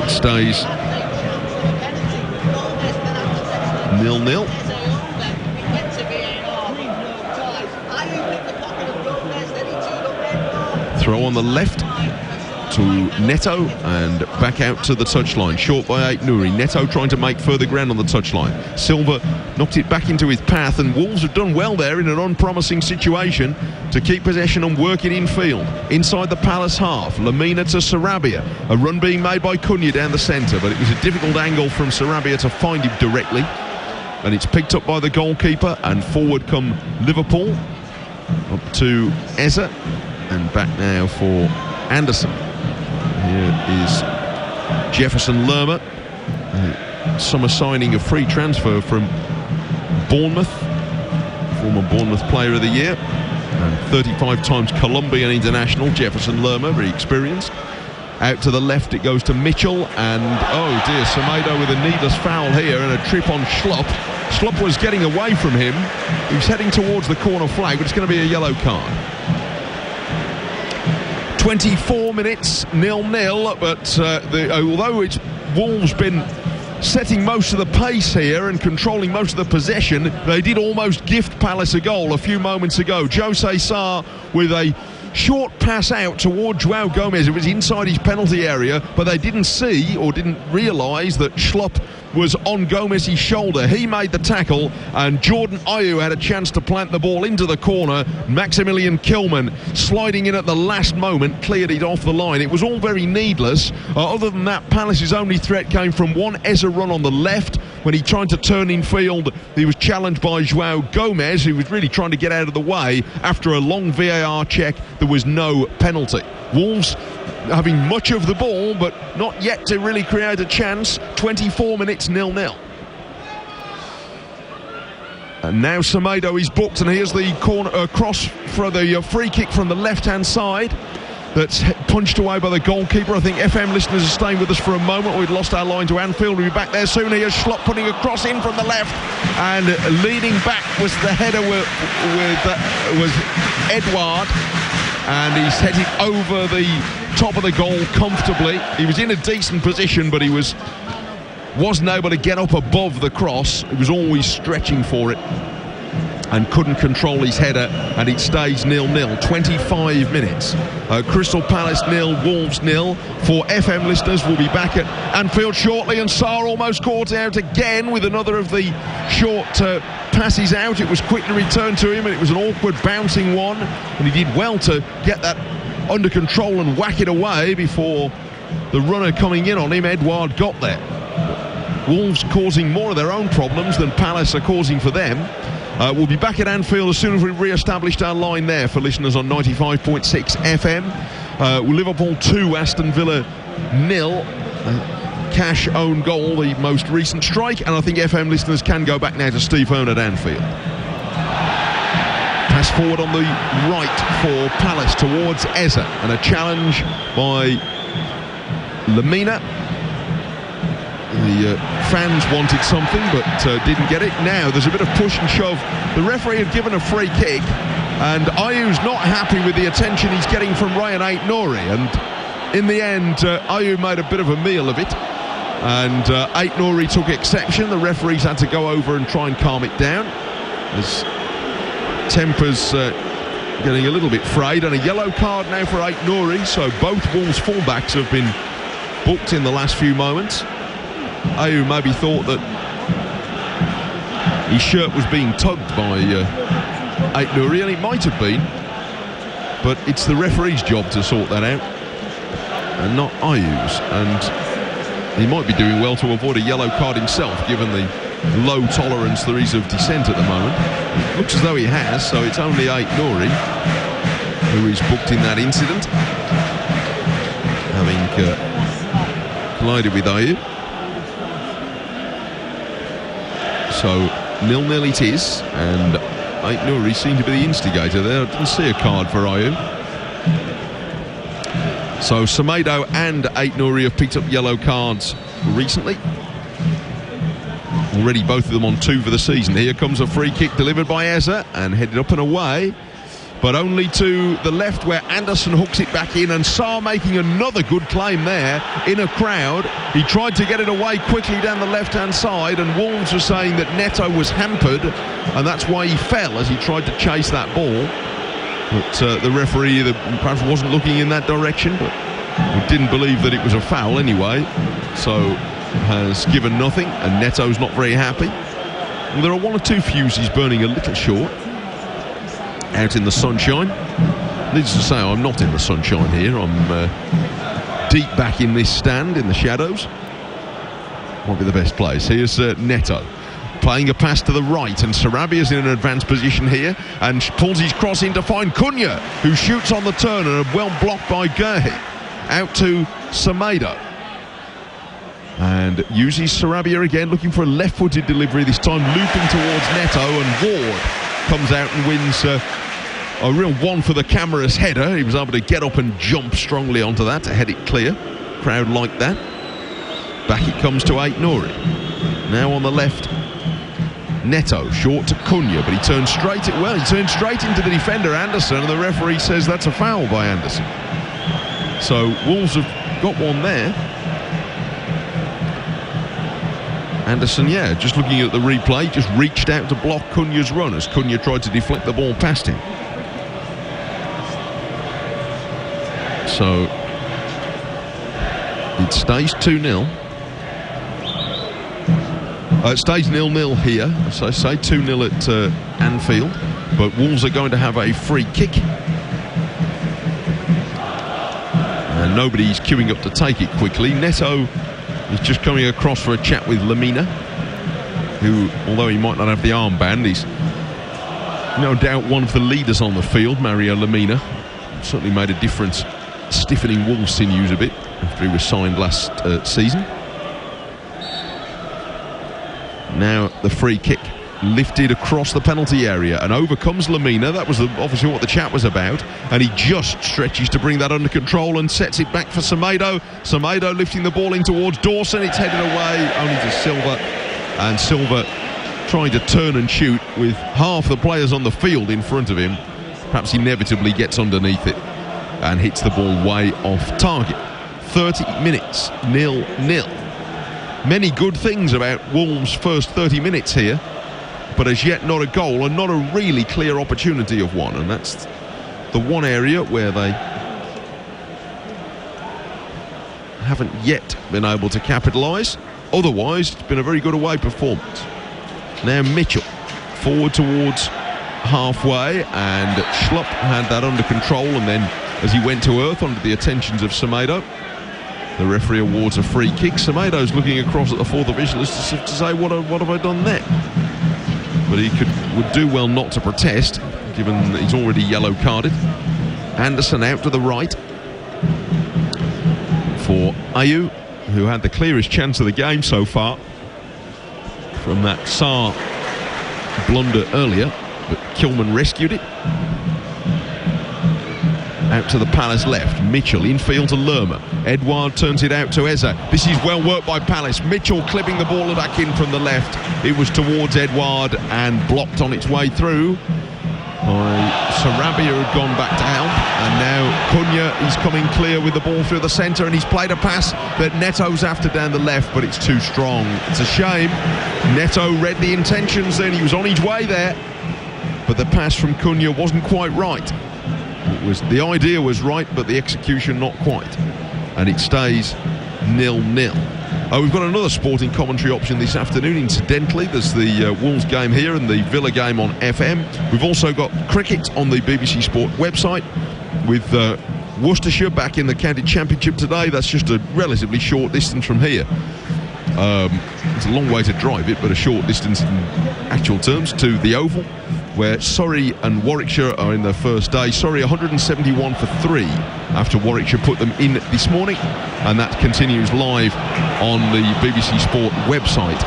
It stays 0-0. Throw on the left to Neto and back out to the touchline. Short by Ait-Nouri. Neto trying to make further ground on the touchline. Silva knocked it back into his path, and Wolves have done well there in an unpromising situation to keep possession and work it infield. Inside the Palace half, Lamina to Sarabia. A run being made by Cunha down the centre, but it was a difficult angle from Sarabia to find him directly. And it's picked up by the goalkeeper, and forward come Liverpool. Up to Eza, and back now for Anderson. Here is Jefferson Lerma, summer signing, a free transfer from Bournemouth, former Bournemouth Player of the Year, and 35 times Colombian international. Jefferson Lerma, very experienced. Out to the left it goes to Mitchell, and oh dear, Semedo with a needless foul here and a trip on Schlupp. Schlupp was getting away from him. He was heading towards the corner flag, but it's going to be a yellow card. 24 minutes, 0-0, but although it's Wolves been setting most of the pace here and controlling most of the possession, they did almost gift Palace a goal a few moments ago. Jose Sarr with a short pass out toward João Gomez. It was inside his penalty area, but they didn't see or didn't realise that Schlupp was on Gomez's shoulder. He made the tackle, and Jordan Ayew had a chance to plant the ball into the corner. Maximilian Kilman sliding in at the last moment, cleared it off the line. It was all very needless. Other than that, Palace's only threat came from one Eza run on the left. When he tried to turn in field, he was challenged by João Gomez, who was really trying to get out of the way. After a long VAR check, there was no penalty. Wolves having much of the ball, but not yet to really create a chance. 24 minutes, 0-0. And now Semedo is booked, and here's the corner cross for the free kick from the left-hand side. That's punched away by the goalkeeper. I think FM listeners are staying with us for a moment. We'd lost our line to Anfield. We'll be back there soon. Here's Schlupp putting a cross in from the left, and leading back was the header was Edouard, and he's headed over the top of the goal comfortably. He was in a decent position, but he wasn't able to get up above the cross. He was always stretching for it and couldn't control his header, and it stays 0-0. 25 minutes. Crystal Palace 0, Wolves 0. For FM listeners, we'll be back at Anfield shortly, and Sarr almost caught out again with another of the short passes out. It was quickly returned to him, and it was an awkward bouncing one, and he did well to get that under control and whack it away before the runner coming in on him, Edouard, got there. Wolves causing more of their own problems than Palace are causing for them. We'll be back at Anfield as soon as we've re-established our line there for listeners on 95.6 FM. Liverpool 2, Aston Villa 0. Cash own goal, the most recent strike, and I think FM listeners can go back now to Steve Hearn at Anfield. Pass forward on the right for Palace towards Eze, and a challenge by Lemina. The fans wanted something but didn't get it. Now there's a bit of push and shove. The referee had given a free kick, and Ayew's not happy with the attention he's getting from Ryan Ait-Nouri, and in the end Ayew made a bit of a meal of it, and Ait-Nouri took exception. The referees had to go over and try and calm it down as tempers getting a little bit frayed, and a yellow card now for Ait-Nouri. So both Wolves fullbacks have been booked in the last few moments. Ayew maybe thought that his shirt was being tugged by Ait-Nouri, and it might have been, but it's the referee's job to sort that out and not Ayew's, and he might be doing well to avoid a yellow card himself given the low tolerance there is of dissent at the moment. It looks as though he has, so it's only Ait-Nouri who is booked in that incident, having collided with Ayew. So 0-0 it is, and Ait-Nouri seemed to be the instigator there. I didn't see a card for Ayew. So Semedo and Ait-Nouri have picked up yellow cards recently. Already both of them on 2 for the season. Here comes a free kick delivered by Eze and headed up and away, but only to the left where Anderson hooks it back in, and Sarr making another good claim there in a crowd. He tried to get it away quickly down the left-hand side, and Wolves were saying that Neto was hampered and that's why he fell as he tried to chase that ball. But the referee perhaps wasn't looking in that direction, but didn't believe that it was a foul anyway, so has given nothing, and Neto's not very happy. And there are 1 or 2 fuses burning a little short out in the sunshine. Needless to say, I'm not in the sunshine here. I'm deep back in this stand in the shadows. Might be the best place. Here's Neto playing a pass to the right, and Sarabia's in an advanced position here and pulls his cross in to find Cunha, who shoots on the turn and well blocked by Gerhi. Out to Semedo, and uses Sarabia again, looking for a left-footed delivery, this time looping towards Neto, and Ward comes out and wins a real one for the camera's header. He was able to get up and jump strongly onto that to head it clear. Crowd like that. Back it comes to Ait-Nouri. Now on the left, Neto short to Cunha, but he turns straight into the defender Anderson, and the referee says that's a foul by Anderson. So Wolves have got one there. Anderson, just looking at the replay, just reached out to block Cunha's run as Cunha tried to deflect the ball past him. So it stays 2-0. It stays 0-0 here, as I say, 2-0 at Anfield. But Wolves are going to have a free kick. And nobody's queuing up to take it quickly. Neto is just coming across for a chat with Lemina, who, although he might not have the armband, he's no doubt one of the leaders on the field. Mario Lemina certainly made a difference, stiffening Wolves' sinews a bit after he was signed last season. Now the free kick lifted across the penalty area and overcomes Lemina. That was obviously what the chat was about, and he just stretches to bring that under control and sets it back for Semedo. Semedo lifting the ball in towards Dawson. It's headed away only to Silva, and Silva trying to turn and shoot with half the players on the field in front of him. Perhaps inevitably gets underneath it and hits the ball way off target. 30 minutes, 0-0. Many good things about Wolves' first 30 minutes here, but as yet not a goal and not a really clear opportunity of one, and that's the one area where they haven't yet been able to capitalise. Otherwise, it's been a very good away performance. Now Mitchell forward towards halfway, and Schlupp had that under control and then as he went to earth under the attentions of Semedo. The referee awards a free kick. Semedo's looking across at the fourth official as to say, what have I done there? But he would do well not to protest, given that he's already yellow carded. Anderson out to the right for Ayew, who had the clearest chance of the game so far from that Sarr blunder earlier, but Kilman rescued it. Out to the Palace left, Mitchell infield to Lerma. Edouard turns it out to Eze. This is well worked by Palace. Mitchell clipping the ball back in from the left. It was towards Edouard and blocked on its way through by Sarabia, who had gone back to help. And now Cunha is coming clear with the ball through the centre, and he's played a pass that Neto's after down the left, but it's too strong. It's a shame. Neto read the intentions then. He was on his way there, but the pass from Cunha wasn't quite right. The idea was right, but the execution not quite, and it stays 0-0. We've got another sporting commentary option this afternoon. Incidentally, there's the Wolves game here and the Villa game on FM. We've also got cricket on the BBC Sport website with Worcestershire back in the county championship today. That's just a relatively short distance from here. It's a long way to drive it, but a short distance in actual terms to the Oval, where Surrey and Warwickshire are in their first day. Surrey 171 for 3 after Warwickshire put them in this morning, and that continues live on the BBC Sport website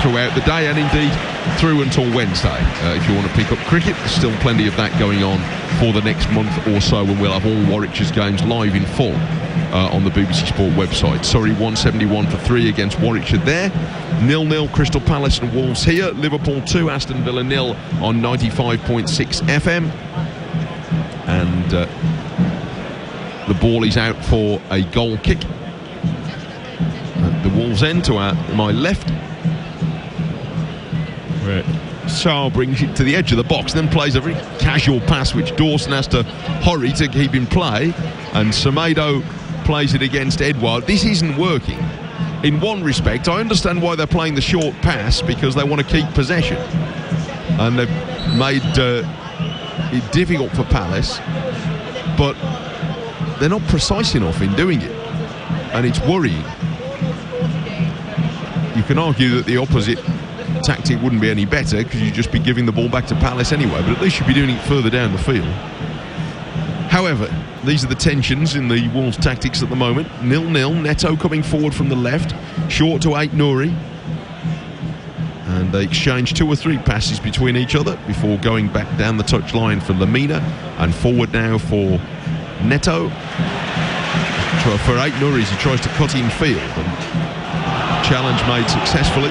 throughout the day, and indeed through until Wednesday. If you want to pick up cricket, there's still plenty of that going on for the next month or so, when we'll have all Warwickshire's games live in full on the BBC Sport website. Surrey 171 for 3 against Warwickshire there. 0-0 Crystal Palace and Wolves here. Liverpool 2, Aston Villa 0 on 95.6 FM. And the ball is out for a goal kick at the Wolves end to my left, where Sarr brings it to the edge of the box, then plays a very casual pass which Dawson has to hurry to keep in play, and Semedo plays it against Edouard. This isn't working. In one respect, I understand why they're playing the short pass, because they want to keep possession, and they've made it difficult for Palace, but they're not precise enough in doing it, and it's worrying. You can argue that the opposite tactic wouldn't be any better, because you'd just be giving the ball back to Palace anyway, but at least you'd be doing it further down the field. However, these are the tensions in the Wolves tactics at the moment. 0-0, Neto coming forward from the left, short to Ait-Nouri, and they exchange 2 or 3 passes between each other before going back down the touchline for Lemina, and forward now for Neto. For Ait-Nouri, as he tries to cut in field, and challenge made successfully,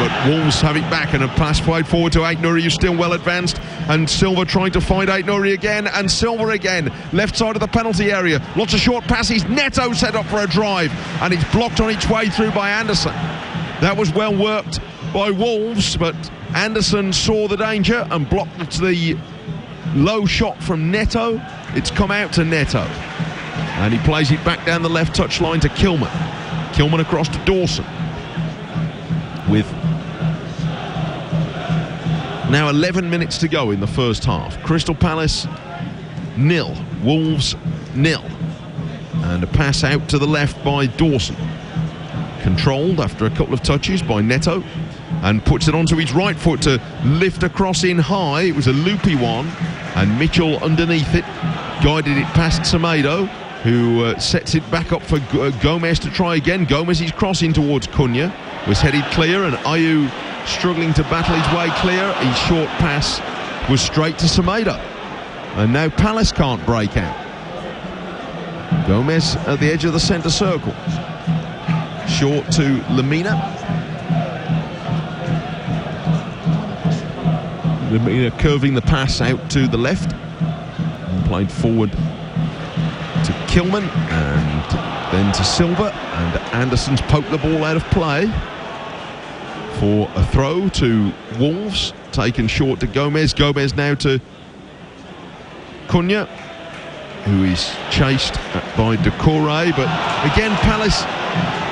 but Wolves have it back, and a pass played forward to Ait-Nouri, who's still well advanced, and Silva trying to find Ait-Nouri again, and Silva again, left side of the penalty area, lots of short passes. Neto set up for a drive, and it's blocked on its way through by Anderson. That was well worked by Wolves, but Anderson saw the danger and blocked the low shot from Neto. It's come out to Neto, and he plays it back down the left touchline to Kilman. Kilman across to Dawson, with now 11 minutes to go in the first half. Crystal Palace 0, Wolves 0, and a pass out to the left by Dawson, controlled after a couple of touches by Neto, and puts it onto his right foot to lift across in high. It was a loopy one, and Mitchell underneath it guided it past Semedo, who sets it back up for Gomez to try again. Gomez's crossing towards Cunha was headed clear, and Ayew struggling to battle his way clear. His short pass was straight to Semedo, and now Palace can't break out. Gomez at the edge of the centre circle, short to Lemina. Lemina curving the pass out to the left, and played forward to Kilman, and then to Silva, and Anderson's poked the ball out of play for a throw to Wolves, taken short to Gomez. Gomez now to Cunha, who is chased by Decore, but again Palace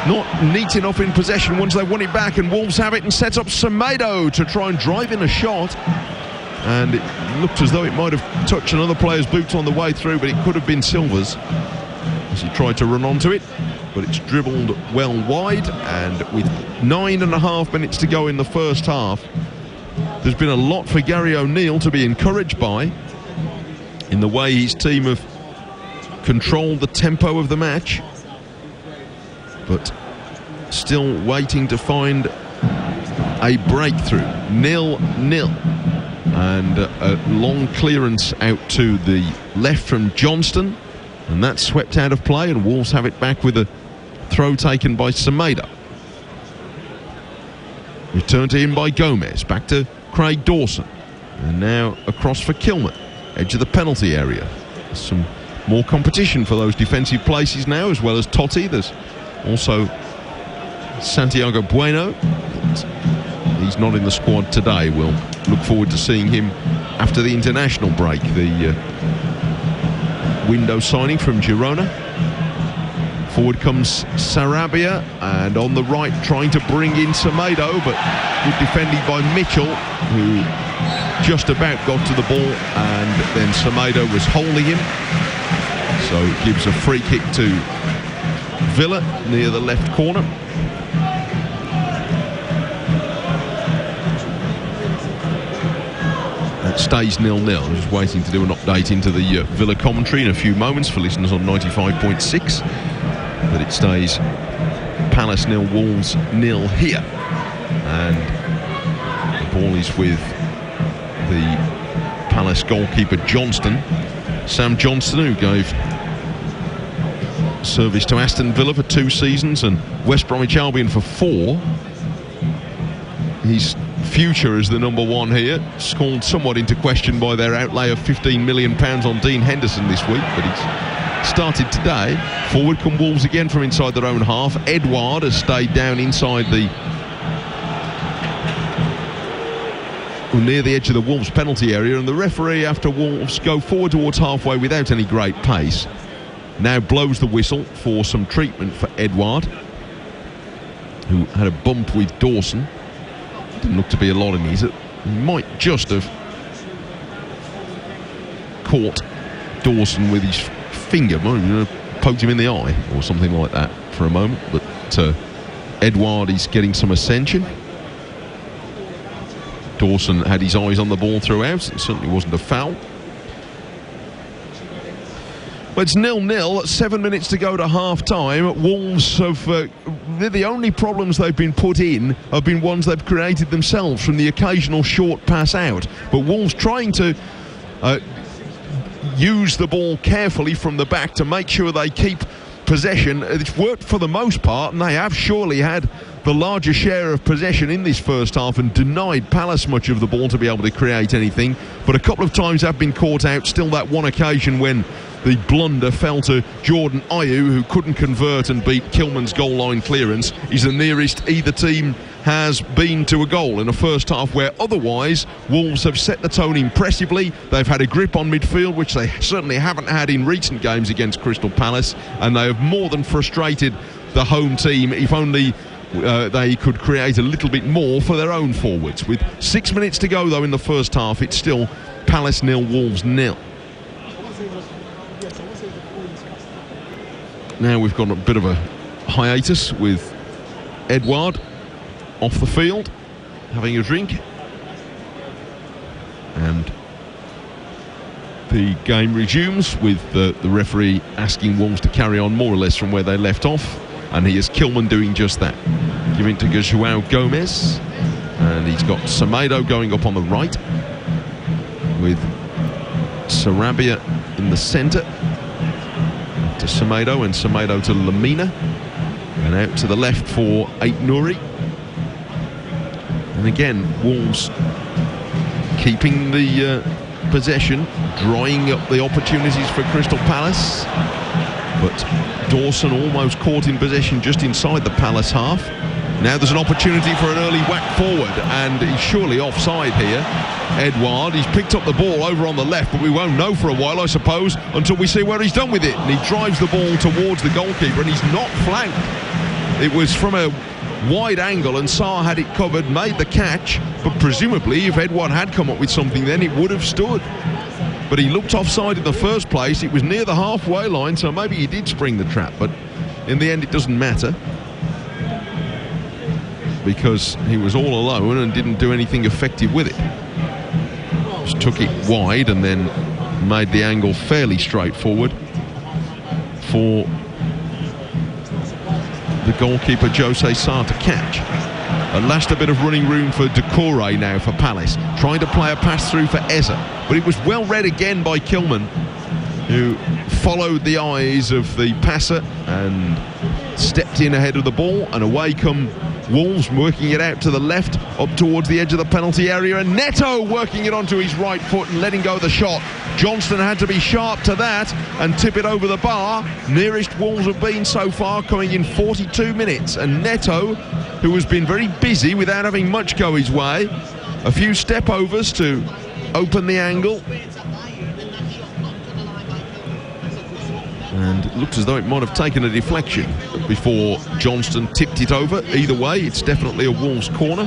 not neat enough in possession once they won it back, and Wolves have it and sets up Semedo to try and drive in a shot, and it looked as though it might have touched another player's boots on the way through, but it could have been Silva's as he tried to run onto it, but it's dribbled well wide. And with 9.5 minutes to go in the first half, there's been a lot for Gary O'Neill to be encouraged by in the way his team have controlled the tempo of the match, but still waiting to find a breakthrough. 0-0, and a long clearance out to the left from Johnston, and that's swept out of play, and Wolves have it back with a throw taken by Semedo. Returned to him by Gomez, back to Craig Dawson, and now across for Kilman, edge of the penalty area. There's some more competition for those defensive places now, as well as Totti. There's also Santiago Bueno. He's not in the squad today. We'll look forward to seeing him after the international break. The window signing from Girona. Forward comes Sarabia, and on the right trying to bring in Semedo, but good defending by Mitchell, who just about got to the ball, and then Semedo was holding him. So it gives a free kick to Villa near the left corner. It stays 0-0. I'm just waiting to do an update into the Villa commentary in a few moments for listeners on 95.6. But it stays Palace 0, Wolves 0 here. And the ball is with the Palace goalkeeper Johnston. Sam Johnston, who gave service to Aston Villa for 2 seasons and West Bromwich Albion for 4. His future as the number 1 here is called somewhat into question by their outlay of £15 million on Dean Henderson this week, but he's started today. Forward come Wolves again from inside their own half. Edouard has stayed down inside the near the edge of the Wolves penalty area, and the referee, after Wolves go forward towards halfway without any great pace, now blows the whistle for some treatment for Edouard, who had a bump with Dawson. Didn't look to be a lot in it. He might just have caught Dawson with his finger, poked him in the eye or something like that for a moment, but Edouard is getting some ascension. Dawson had his eyes on the ball throughout. It certainly wasn't a foul. But it's 0-0, 7 minutes to go to half-time. Wolves have, the only problems they've been put in have been ones they've created themselves from the occasional short pass out. But Wolves trying to use the ball carefully from the back to make sure they keep possession. It's worked for the most part, and they have surely had the larger share of possession in this first half and denied Palace much of the ball to be able to create anything. But a couple of times have been caught out. Still that one occasion when the blunder fell to Jordan Ayew, who couldn't convert and beat Kilman's goal line clearance, is the nearest either team has been to a goal in a first half where otherwise Wolves have set the tone impressively. They've had a grip on midfield, which they certainly haven't had in recent games against Crystal Palace, and they have more than frustrated the home team. If only they could create a little bit more for their own forwards. With 6 minutes to go though in the first half, it's still Palace 0, Wolves 0. Now we've got a bit of a hiatus with Edouard off the field having a drink, and the game resumes with the referee asking Wolves to carry on more or less from where they left off, and he is Kilman doing just that, giving to João Gomez, and he's got Semedo going up on the right with Sarabia in the centre to Semedo, and Semedo to Lamina, and out to the left for Aït-Nouri. And again, Wolves keeping the possession, drying up the opportunities for Crystal Palace, but Dawson almost caught in possession just inside the Palace half. Now there's an opportunity for an early whack forward, and he's surely offside here. Edouard, he's picked up the ball over on the left, but we won't know for a while, I suppose, until we see where he's done with it. And he drives the ball towards the goalkeeper, and he's not flanked. It was from a wide angle, and Sarr had it covered, made the catch, but presumably if Edouard had come up with something then it would have stood. But he looked offside in the first place. It was near the halfway line, so maybe he did spring the trap, but in the end it doesn't matter, because he was all alone and didn't do anything effective with it. Just took it wide and then made the angle fairly straightforward for the goalkeeper Jose Sarr to catch. At last a bit of running room for Doucouré now for Palace, trying to play a pass through for Eze, but it was well read again by Kilman, who followed the eyes of the passer and stepped in ahead of the ball, and away come Wolves, working it out to the left up towards the edge of the penalty area, and Neto working it onto his right foot and letting go the shot. Johnston had to be sharp to that and tip it over the bar. Nearest Wolves have been so far, coming in 42 minutes, and Neto, who has been very busy without having much go his way, a few step overs to open the angle, and it looked as though it might have taken a deflection before Johnston tipped it over. Either way, it's definitely a Wolves corner.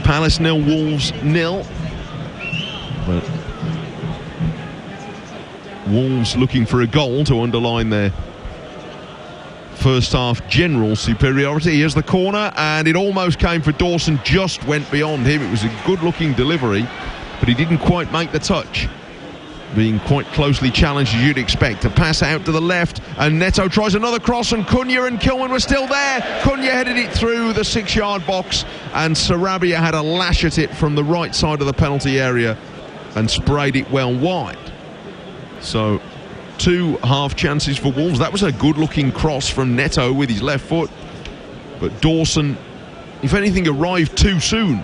Palace 0, Wolves 0. But Wolves looking for a goal to underline their first half general superiority. Here's the corner, and it almost came for Dawson, just went beyond him. It was a good looking delivery, but he didn't quite make the touch, being quite closely challenged as you'd expect. A pass out to the left, and Neto tries another cross, and Cunha and Kilman were still there. Cunha headed it through the 6-yard box, and Sarabia had a lash at it from the right side of the penalty area and sprayed it well wide. So 2 half chances for Wolves. That was a good looking cross from Neto with his left foot, but Dawson, if anything, arrived too soon,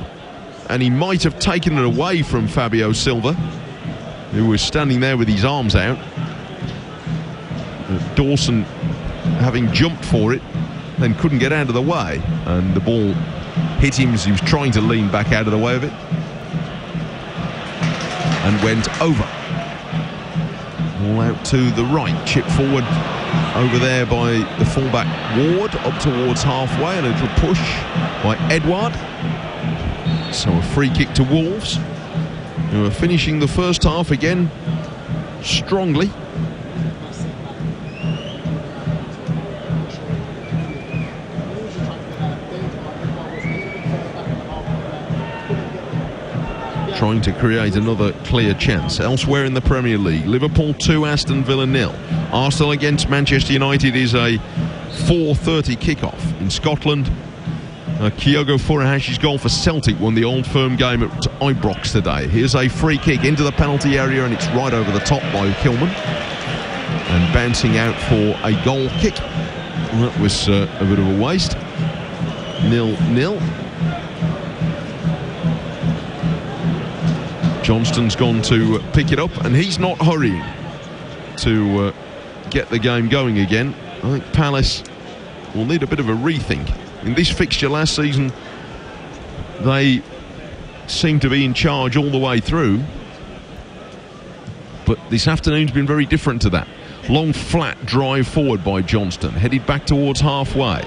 and he might have taken it away from Fabio Silva, who was standing there with his arms out. Dawson, having jumped for it, then couldn't get out of the way, and the ball hit him as he was trying to lean back out of the way of it, and went over. Ball out to the right, chip forward over there by the fullback Ward, up towards halfway, and a little push by Edouard. So a free kick to Wolves, who are finishing the first half again strongly. Trying to create another clear chance. Elsewhere in the Premier League, Liverpool 2, Aston Villa 0. Arsenal against Manchester United is a 4:30 kickoff. In Scotland, Kyogo Furahashi's goal for Celtic won the Old Firm game at Ibrox today. Here's a free kick into the penalty area, and it's right over the top by Kilman, and bouncing out for a goal kick. That was a bit of a waste. 0-0. Johnston's gone to pick it up, and he's not hurrying to get the game going again. I think Palace will need a bit of a rethink. In this fixture last season, they seemed to be in charge all the way through, but this afternoon's been very different to that. Long flat drive forward by Johnston, headed back towards halfway,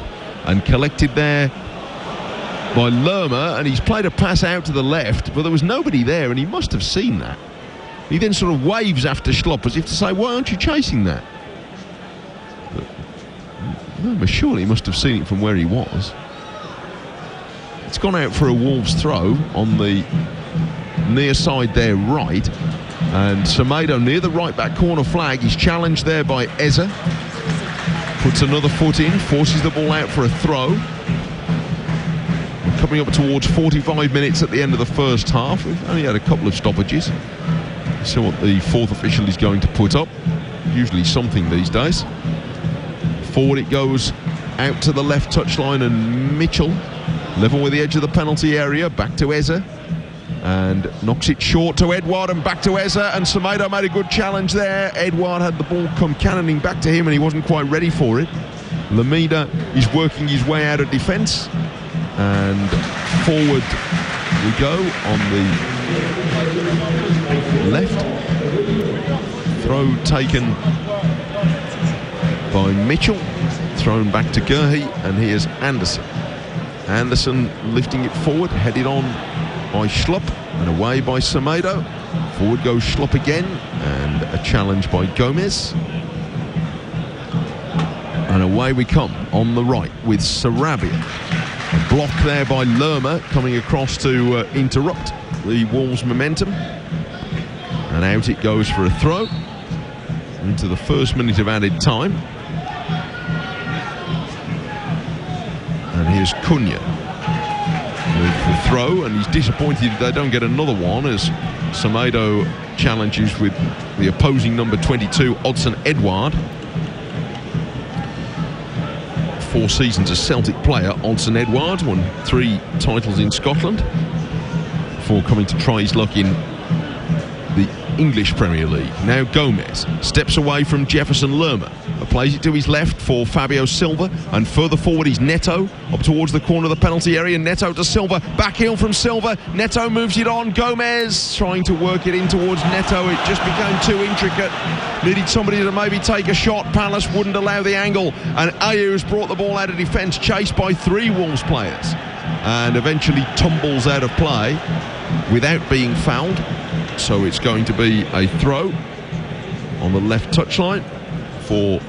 and collected there by Lerma, and he's played a pass out to the left, but there was nobody there, and he must have seen that. He then sort of waves after Schlupp as if to say, why aren't you chasing that? But surely he must have seen it from where he was. It's gone out for a Wolves throw on the near side there right, and Semedo near the right back corner flag. He's challenged there by Eze, puts another foot in, forces the ball out for a throw. We're coming up towards 45 minutes at the end of the first half. We've only had a couple of stoppages. So what the fourth official is going to put up, usually something these days. Forward it goes, out to the left touchline, and Mitchell level with the edge of the penalty area, back to Eze, and knocks it short to Edouard, and back to Eze, and Semedo made a good challenge there. Edouard had the ball come cannoning back to him, and he wasn't quite ready for it. Lamida is working his way out of defence, and forward we go on the left. Throw taken by Mitchell thrown back to Gurhey, and here's Anderson. Anderson lifting it forward, headed on by Schlupp and away by Semedo. Forward goes Schlupp again, and a challenge by Gomez. And away we come on the right with Sarabia. A block there by Lerma coming across to interrupt the Wolves' momentum. And out it goes for a throw into the first minute of added time. And here's Cunha with the throw, and he's disappointed they don't get another one as Semedo challenges with the opposing number 22, Odsonne Edouard. 4 seasons a Celtic player, Odsonne Edouard won 3 titles in Scotland before coming to try his luck in the English Premier League. Now Gomez steps away from Jefferson Lerma, plays it to his left for Fabio Silva, and further forward is Neto up towards the corner of the penalty area. Neto to Silva, back heel from Silva. Neto moves it on. Gomez trying to work it in towards Neto. It just became too intricate. Needed somebody to maybe take a shot. Palace wouldn't allow the angle, and Ayers brought the ball out of defence, chased by 3 Wolves players, and eventually tumbles out of play without being fouled. So it's going to be a throw on the left touchline for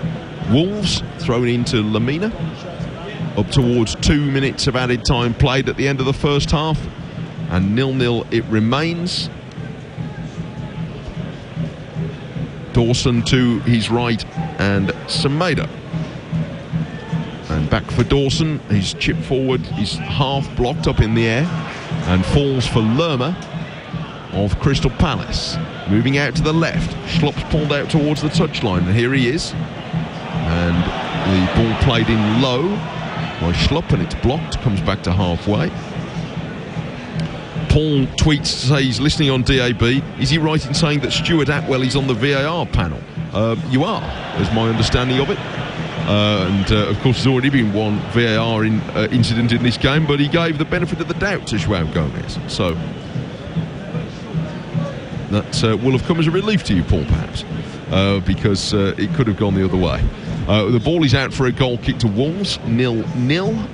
Wolves, thrown into Lamina. Up towards 2 minutes of added time played at the end of the first half, and 0-0 it remains. Dawson to his right and Semedo. And back for Dawson. His chip forward is half blocked up in the air and falls for Lerma of Crystal Palace. Moving out to the left. Schlupp's pulled out towards the touchline, and here he is. And the ball played in low by Schlupp, and it's blocked. Comes back to halfway. Paul tweets to say he's listening on DAB. Is he right in saying that Stuart Atwell is on the VAR panel? You are, is my understanding of it. Of course, there's already been one VAR incident in this game, but he gave the benefit of the doubt to João Gomez. So that will have come as a relief to you, Paul, perhaps, because it could have gone the other way. The ball is out for a goal kick to Wolves, 0-0,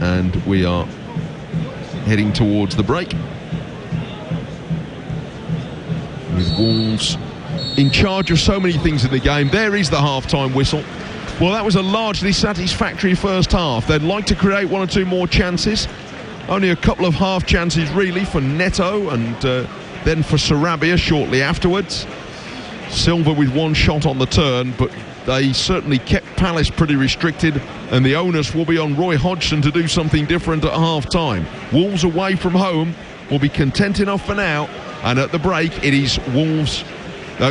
and we are heading towards the break, with Wolves in charge of so many things in the game. There is the half-time whistle. Well, that was a largely satisfactory first half. They'd like to create 1 or 2 more chances. Only a couple of half chances really for Neto, and then for Sarabia shortly afterwards. Silva with 1 shot on the turn, but they certainly kept Palace pretty restricted, and the onus will be on Roy Hodgson to do something different at half-time. Wolves away from home will be content enough for now, and at the break it is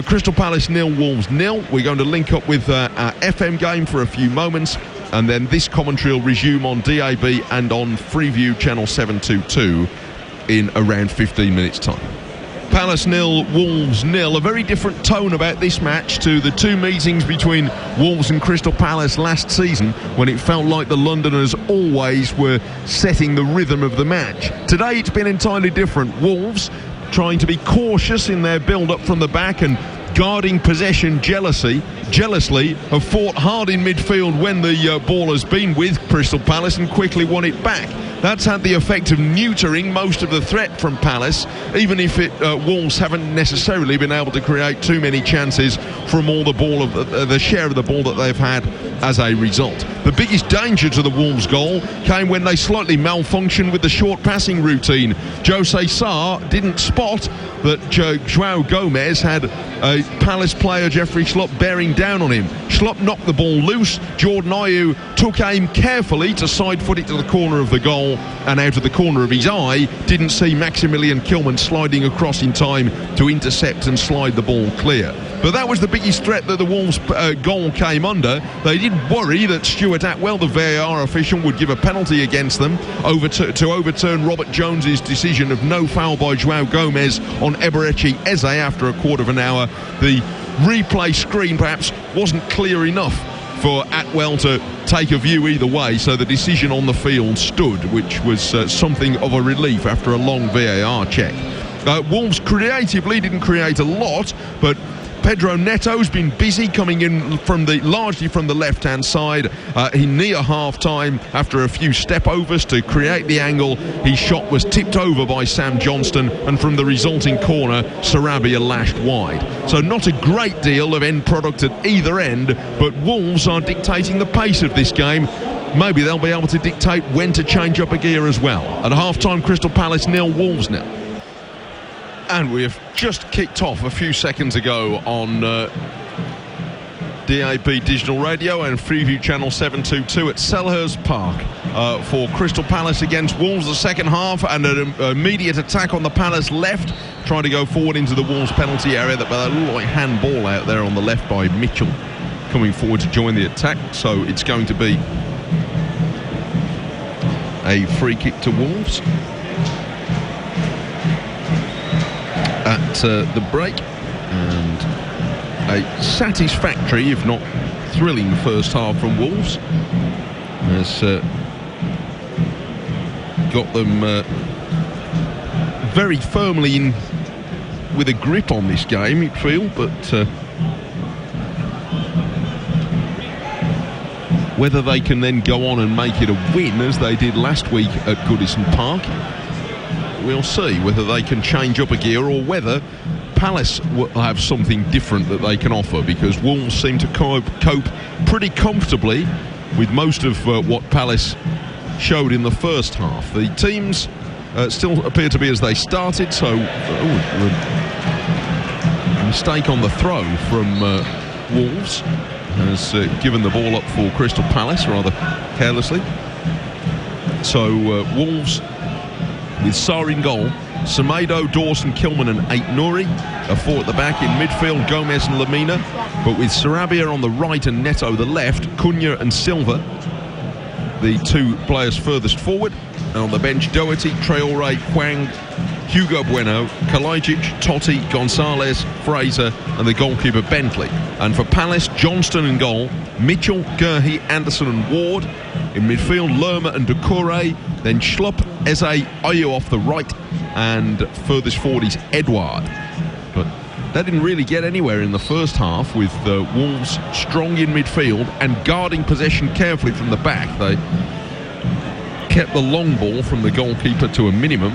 Crystal Palace 0, Wolves 0. We're going to link up with our FM game for a few moments, and then this commentary will resume on DAB and on Freeview channel 722 in around 15 minutes time. Palace 0, Wolves 0. A very different tone about this match to the 2 meetings between Wolves and Crystal Palace last season, when it felt like the Londoners always were setting the rhythm of the match. Today it's been entirely different. Wolves trying to be cautious in their build-up from the back and guarding possession jealously, have fought hard in midfield when the ball has been with Crystal Palace and quickly won it back. That's had the effect of neutering most of the threat from Palace, even if Wolves haven't necessarily been able to create too many chances from all the ball of the share of the ball that they've had as a result. The biggest danger to the Wolves goal came when they slightly malfunctioned with the short passing routine. Jose Sarr didn't spot that João Gomez had a Palace player, Jeffrey Schlupp, bearing down on him. Schlupp knocked the ball loose. Jordan Ayew took aim carefully to side foot it to the corner of the goal, and out of the corner of his eye didn't see Maximilian Kilman sliding across in time to intercept and slide the ball clear. But that was the biggest threat that the Wolves goal came under. They did worry that Stuart Atwell, the VAR official, would give a penalty against them to overturn Robert Jones's decision of no foul by João Gomez on Eberechi Eze after a quarter of an hour. The replay screen perhaps wasn't clear enough for Atwell to take a view either way, so the decision on the field stood, which was something of a relief after a long VAR check. Wolves creatively didn't create a lot, but Pedro Neto's been busy coming in largely from the left-hand side. He near half-time, after a few step-overs to create the angle, his shot was tipped over by Sam Johnston, and from the resulting corner, Sarabia lashed wide. So not a great deal of end product at either end, but Wolves are dictating the pace of this game. Maybe they'll be able to dictate when to change up a gear as well. At half-time, Crystal Palace 0, Wolves 0. And we have just kicked off a few seconds ago on DAB Digital Radio and Freeview Channel 722 at Selhurst Park for Crystal Palace against Wolves, the second half, and an immediate attack on the Palace left, trying to go forward into the Wolves penalty area. That looked like handball out there on the left by Mitchell coming forward to join the attack. So it's going to be a free kick to Wolves at the break, and a satisfactory, if not thrilling, first half from Wolves has got them very firmly in with a grip on this game, you feel, but whether they can then go on and make it a win as they did last week at Goodison Park, we'll see. Whether they can change up a gear or whether Palace will have something different that they can offer, because Wolves seem to cope pretty comfortably with most of what Palace showed in the first half. The teams still appear to be as they started, so a mistake on the throw from Wolves has given the ball up for Crystal Palace rather carelessly. So Wolves with Sarr in goal, Semedo, Dawson, Kilman and Ait-Nouri, a four at the back. In midfield, Gomez and Lamina, but with Sarabia on the right and Neto the left, Cunha and Silva, the two players furthest forward. And on the bench, Doherty, Traore, Hwang, Hugo Bueno, Kalajdzic, Totti, Gonzalez, Fraser and the goalkeeper Bentley. And for Palace, Johnston in goal, Mitchell, Gurhey, Anderson and Ward. In midfield, Lerma and Doucouré, then Schlupp, Eze, Ayew off the right, and furthest forward is Edouard. But that didn't really get anywhere in the first half, with Wolves strong in midfield and guarding possession carefully from the back. They kept the long ball from the goalkeeper to a minimum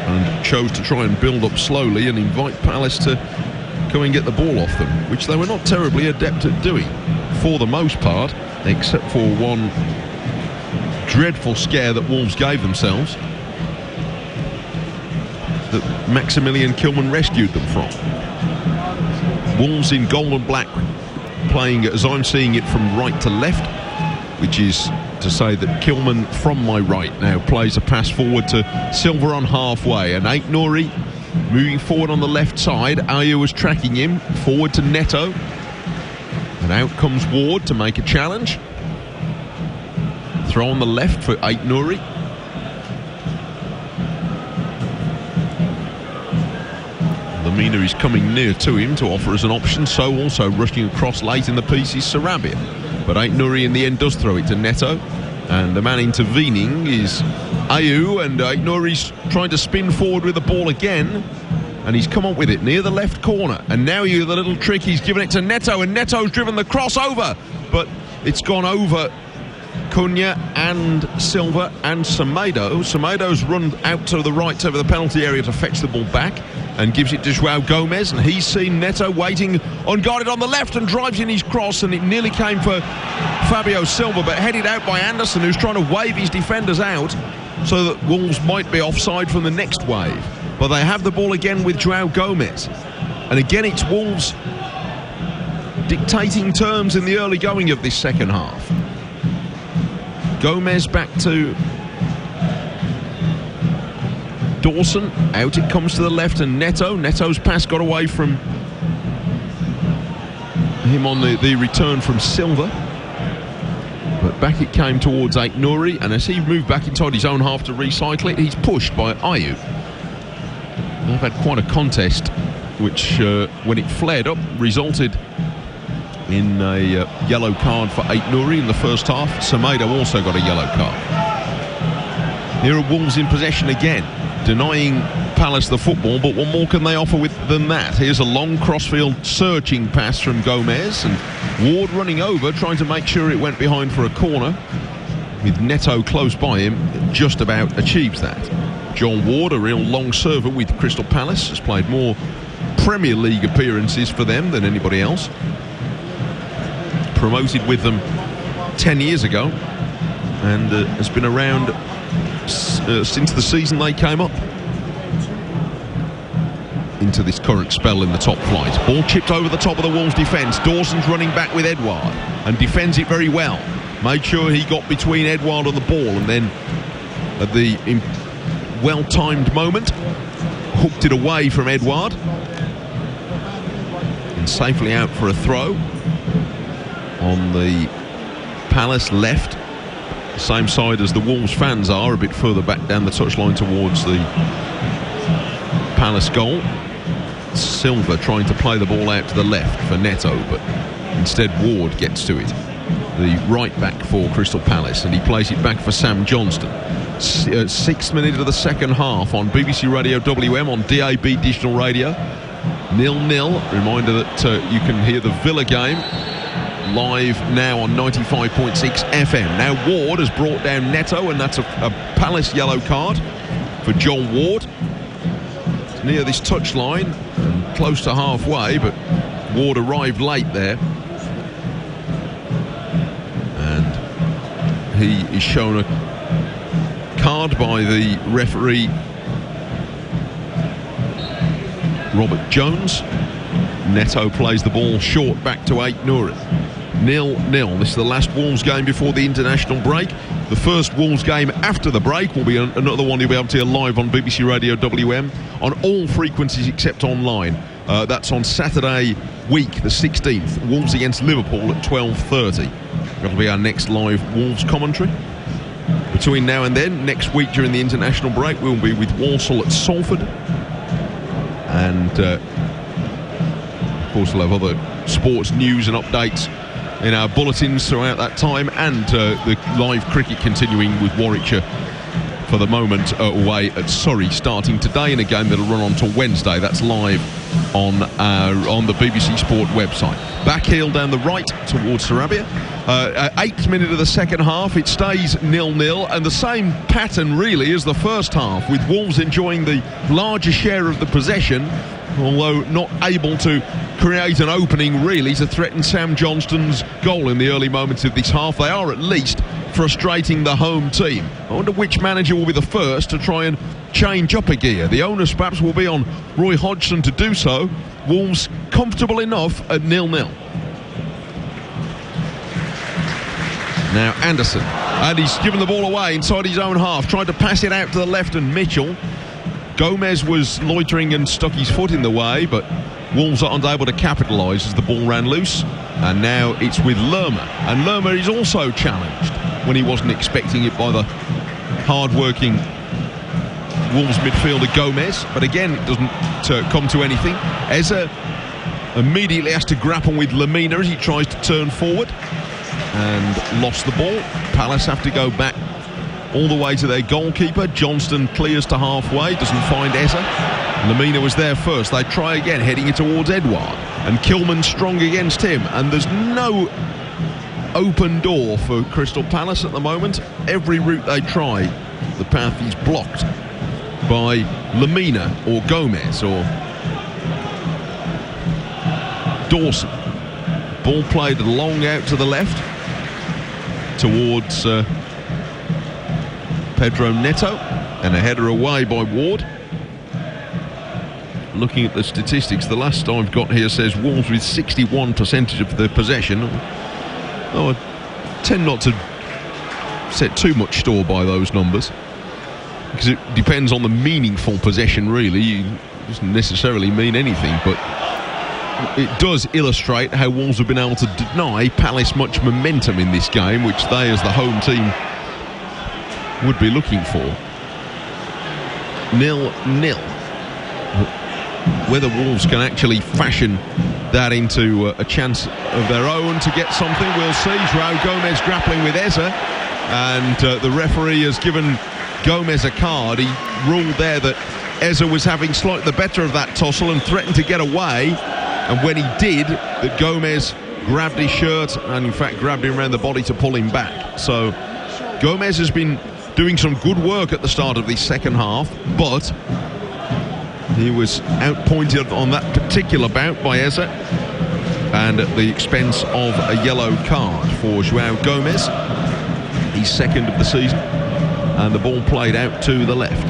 and chose to try and build up slowly and invite Palace to go and get the ball off them, which they were not terribly adept at doing for the most part, except for one dreadful scare that Wolves gave themselves, that Maximilian Kilman rescued them from. Wolves in gold and black, playing as I'm seeing it from right to left, which is to say that Kilman from my right now plays a pass forward to Silva on halfway, and Ait-Nouri moving forward on the left side. Ayew was tracking him forward to Neto, and out comes Ward to make a challenge. Throw on the left for Ait-Nouri. Lamina is coming near to him to offer as an option, so also rushing across late in the piece is Sarabia. But Ait-Nouri in the end does throw it to Neto, and the man intervening is Ayew, and Ait-Nouri's trying to spin forward with the ball again, and he's come up with it near the left corner, and now the little trick, he's given it to Neto, and Neto's driven the cross over, but it's gone over Cunha and Silva and Semedo. Semedo's run out to the right over the penalty area to fetch the ball back and gives it to João Gomez, and he's seen Neto waiting unguarded on the left and drives in his cross, and it nearly came for Fabio Silva, but headed out by Anderson, who's trying to wave his defenders out so that Wolves might be offside from the next wave. But they have the ball again with João Gomez, and again it's Wolves dictating terms in the early going of this second half. Gomez back to Dawson, out it comes to the left, and Neto's pass got away from him on the return from Silva, but back it came towards Ait-Nouri, and as he moved back inside his own half to recycle it, he's pushed by Ayew. They've had quite a contest, which when it flared up resulted in a yellow card for Ait-Nouri in the first half. Semedo also got a yellow card. Here are Wolves in possession again, denying Palace the football, but what more can they offer than that? Here's a long crossfield searching pass from Gomez, and Ward running over, trying to make sure it went behind for a corner. With Neto close by him, just about achieves that. John Ward, a real long server with Crystal Palace, has played more Premier League appearances for them than anybody else. Promoted with them 10 years ago, and has been around since the season they came up into this current spell in the top flight. Ball chipped over the top of the Wolves defence. Dawson's running back with Edouard and defends it very well. Made sure he got between Edouard and the ball, and then at the well-timed moment hooked it away from Edouard and safely out for a throw on the Palace left, the same side as the Wolves fans are, a bit further back down the touchline towards the Palace goal. Silva trying to play the ball out to the left for Neto, but instead Ward gets to it, the right back for Crystal Palace, and he plays it back for Sam Johnston. 6th minute of the second half on BBC Radio WM, on DAB digital radio. 0-0. Reminder that you can hear the Villa game live now on 95.6 FM. Now Ward has brought down Neto, and that's a Palace yellow card for John Ward. It's near this touchline, close to halfway, but Ward arrived late there, and he is shown a card by the referee Robert Jones. Neto plays the ball short back to Ait Nouri. 0-0. This is the last Wolves game before the international break. The first Wolves game after the break will be another one you'll be able to hear live on BBC Radio WM on all frequencies except online. That's on Saturday week, the 16th. Wolves against Liverpool at 12:30. That'll be our next live Wolves commentary. Between now and then, next week during the international break, we'll be with Walsall at Salford. And, of course, we'll have other sports news and updates in our bulletins throughout that time, and the live cricket continuing with Warwickshire for the moment away at Surrey, starting today in a game that'll run on till Wednesday. That's live on the BBC Sport website. Backheel down the right towards Sarabia. 8th minute of the second half, it stays 0-0, and the same pattern really as the first half, with Wolves enjoying the larger share of the possession, although not able to create an opening really to threaten Sam Johnston's goal in the early moments of this half. They are at least frustrating the home team. I wonder which manager will be the first to try and change up a gear. The onus perhaps will be on Roy Hodgson to do so. Wolves comfortable enough at 0-0. Now Anderson, and he's given the ball away inside his own half, tried to pass it out to the left, and Mitchell. Gomez was loitering and stuck his foot in the way, but Wolves are unable to capitalise as the ball ran loose. And now it's with Lerma, and Lerma is also challenged when he wasn't expecting it by the hard-working Wolves midfielder Gomez, but again it doesn't come to anything. Eza immediately has to grapple with Lemina as he tries to turn forward and lost the ball. Palace have to go back all the way to their goalkeeper. Johnston clears to halfway, doesn't find Eza. Lemina was there first. They try again, heading it towards Edouard, and Kilman strong against him, and there's no open door for Crystal Palace at the moment. Every route they try, the path is blocked by Lemina or Gomez or Dawson. Ball played long out to the left towards Pedro Neto, and a header away by Ward. Looking at the statistics, the last I've got here says Wolves with 61% of the possession. I tend not to set too much store by those numbers, because it depends on the meaningful possession really. It doesn't necessarily mean anything, but it does illustrate how Wolves have been able to deny Palace much momentum in this game, which they as the home team would be looking for. 0-0. Whether Wolves can actually fashion that into a chance of their own to get something, we'll see. João Gomez grappling with Eza, and the referee has given Gomez a card. He ruled there that Eza was having slightly the better of that tussle and threatened to get away. And when he did, that Gomez grabbed his shirt and in fact grabbed him around the body to pull him back. So Gomez has been doing some good work at the start of the second half, but he was outpointed on that particular bout by Eza, and at the expense of a yellow card for Joao Gomez, his second of the season, and the ball played out to the left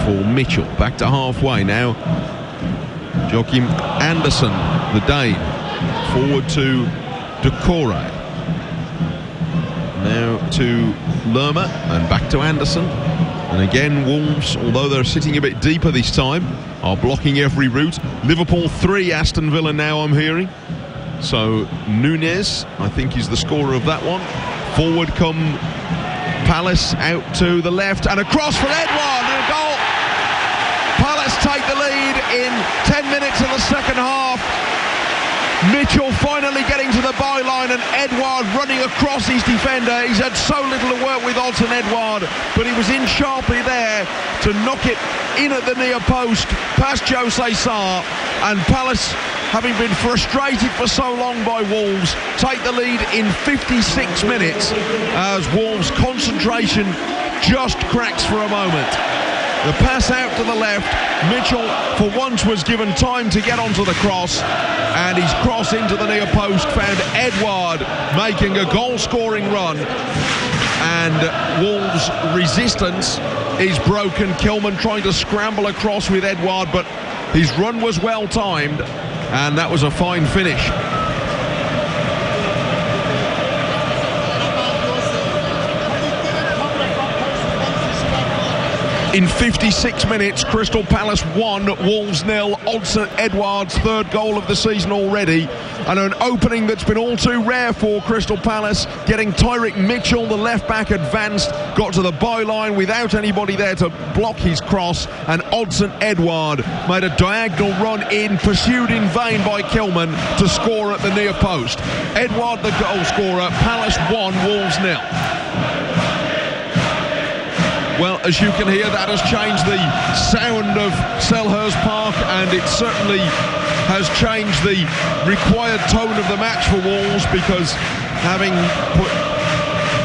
for Mitchell. Back to halfway now. Joachim Andersen, the Dane, forward to Decore. Now to Lerma and back to Andersen. And again, Wolves, although they're sitting a bit deeper this time, are blocking every route. Liverpool 3, Aston Villa now, I'm hearing. So Nunez, I think, is the scorer of that one. Forward come Palace, out to the left, and across for Edouard, and a goal. Palace take the lead in 10 minutes of the second half. Mitchell finally getting to the byline, and Edouard running across his defender. He's had so little to work with, Alton Edouard, but he was in sharply there to knock it in at the near post past Jose Sarr, and Palace, having been frustrated for so long by Wolves, take the lead in 56 minutes as Wolves' concentration just cracks for a moment. The pass out to the left, Mitchell for once was given time to get onto the cross, and his cross into the near post found Edouard making a goal-scoring run, and Wolves' resistance is broken. Kilman trying to scramble across with Edouard, but his run was well timed, and that was a fine finish. In 56 minutes, Crystal Palace 1, Wolves 0. Alton Edouard's third goal of the season already, and an opening that's been all too rare for Crystal Palace. Getting Tyrick Mitchell, the left back, advanced, got to the byline without anybody there to block his cross, and Alton Edouard made a diagonal run in, pursued in vain by Kilman to score at the near post. Edouard the goal scorer. Palace 1, Wolves 0. Well, as you can hear, that has changed the sound of Selhurst Park, and it certainly has changed the required tone of the match for Wolves, because having put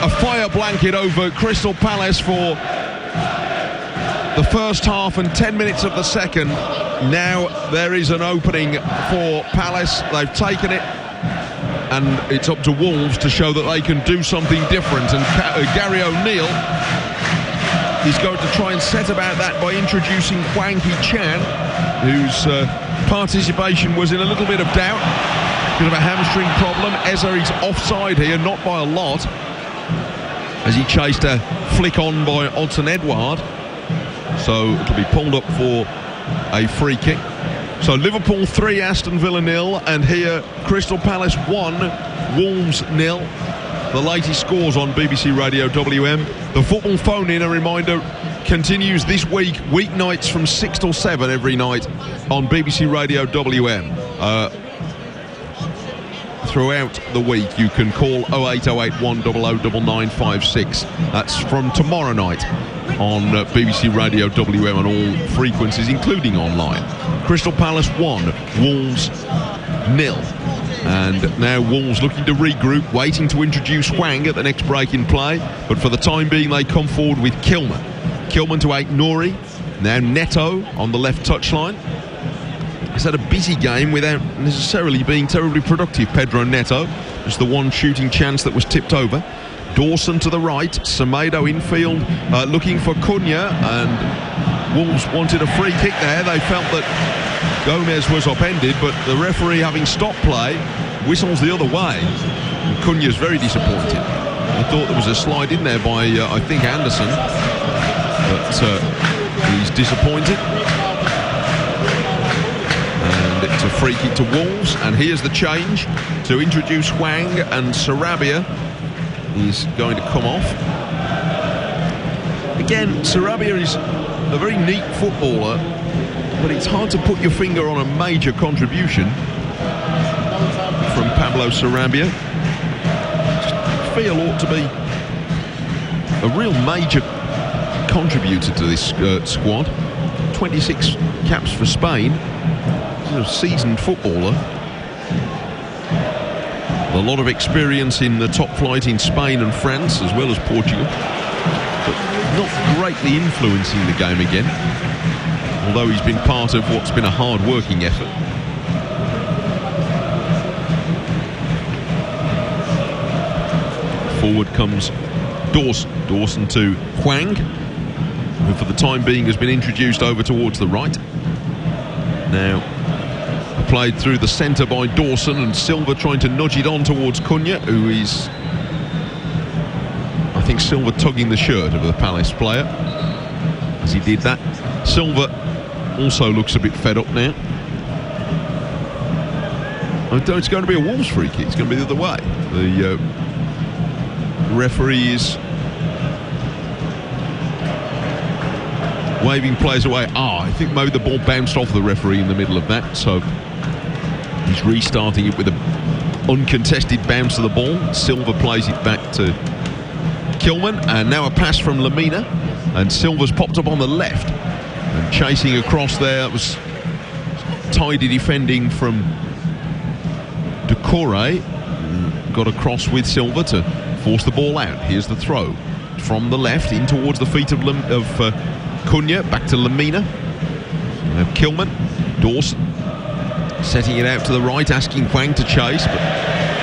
a fire blanket over Crystal Palace for the first half and 10 minutes of the second, now there is an opening for Palace. They've taken it, and it's up to Wolves to show that they can do something different. And Gary O'Neill, he's going to try and set about that by introducing Hwang Hee-chan, whose participation was in a little bit of doubt because of a hamstring problem. Eza is offside here, not by a lot, as he chased a flick on by Alton Edouard. So it'll be pulled up for a free kick. So Liverpool 3, Aston Villa 0, and here Crystal Palace 1, Wolves 0. The latest scores on BBC Radio WM. The football phone-in, a reminder, continues this week, weeknights from 6 till 7 every night on BBC Radio WM. Throughout the week, you can call 08081 009956. That's from tomorrow night on BBC Radio WM on all frequencies, including online. Crystal Palace 1, Wolves 0. And now Wolves looking to regroup, waiting to introduce Hwang at the next break in play. But for the time being, they come forward with Kilman. Kilman to Aït-Nouri. Now Neto on the left touchline. He's had a busy game without necessarily being terribly productive, Pedro Neto. Just the one shooting chance that was tipped over. Dawson to the right. Semedo infield looking for Cunha. And Wolves wanted a free kick there. They felt that Gomez was upended, but the referee, having stopped play, whistles the other way. And Cunha's very disappointed. I thought there was a slide in there by, I think, Andersen, but he's disappointed. And it's a free kick to Wolves, and here's the change to introduce Hwang, and Sarabia is going to come off. Again, Sarabia is a very neat footballer, but it's hard to put your finger on a major contribution from Pablo Sarabia. I feel ought to be a real major contributor to this squad. 26 caps for Spain. He's a seasoned footballer. A lot of experience in the top flight in Spain and France, as well as Portugal. But not greatly influencing the game again. Although he's been part of what's been a hard-working effort. Forward comes Dawson. Dawson to Hwang, who for the time being has been introduced over towards the right. Now played through the centre by Dawson, and Silva trying to nudge it on towards Cunha, who is, I think, Silva tugging the shirt of the Palace player as he did that. Silva also looks a bit fed up now. It's going to be a Wolves free kick. It's going to be the other way. The referee is waving players away. I think maybe the ball bounced off the referee in the middle of that, so he's restarting it with an uncontested bounce of the ball. Silva plays it back to Kilman, and now a pass from Lamina, and Silva's popped up on the left and chasing across there. It was tidy defending from Decore. Got across with Silva to force the ball out. Here's the throw from the left in towards the feet of Cunha, back to Lamina. Kilman, Dawson setting it out to the right, asking Hwang to chase, but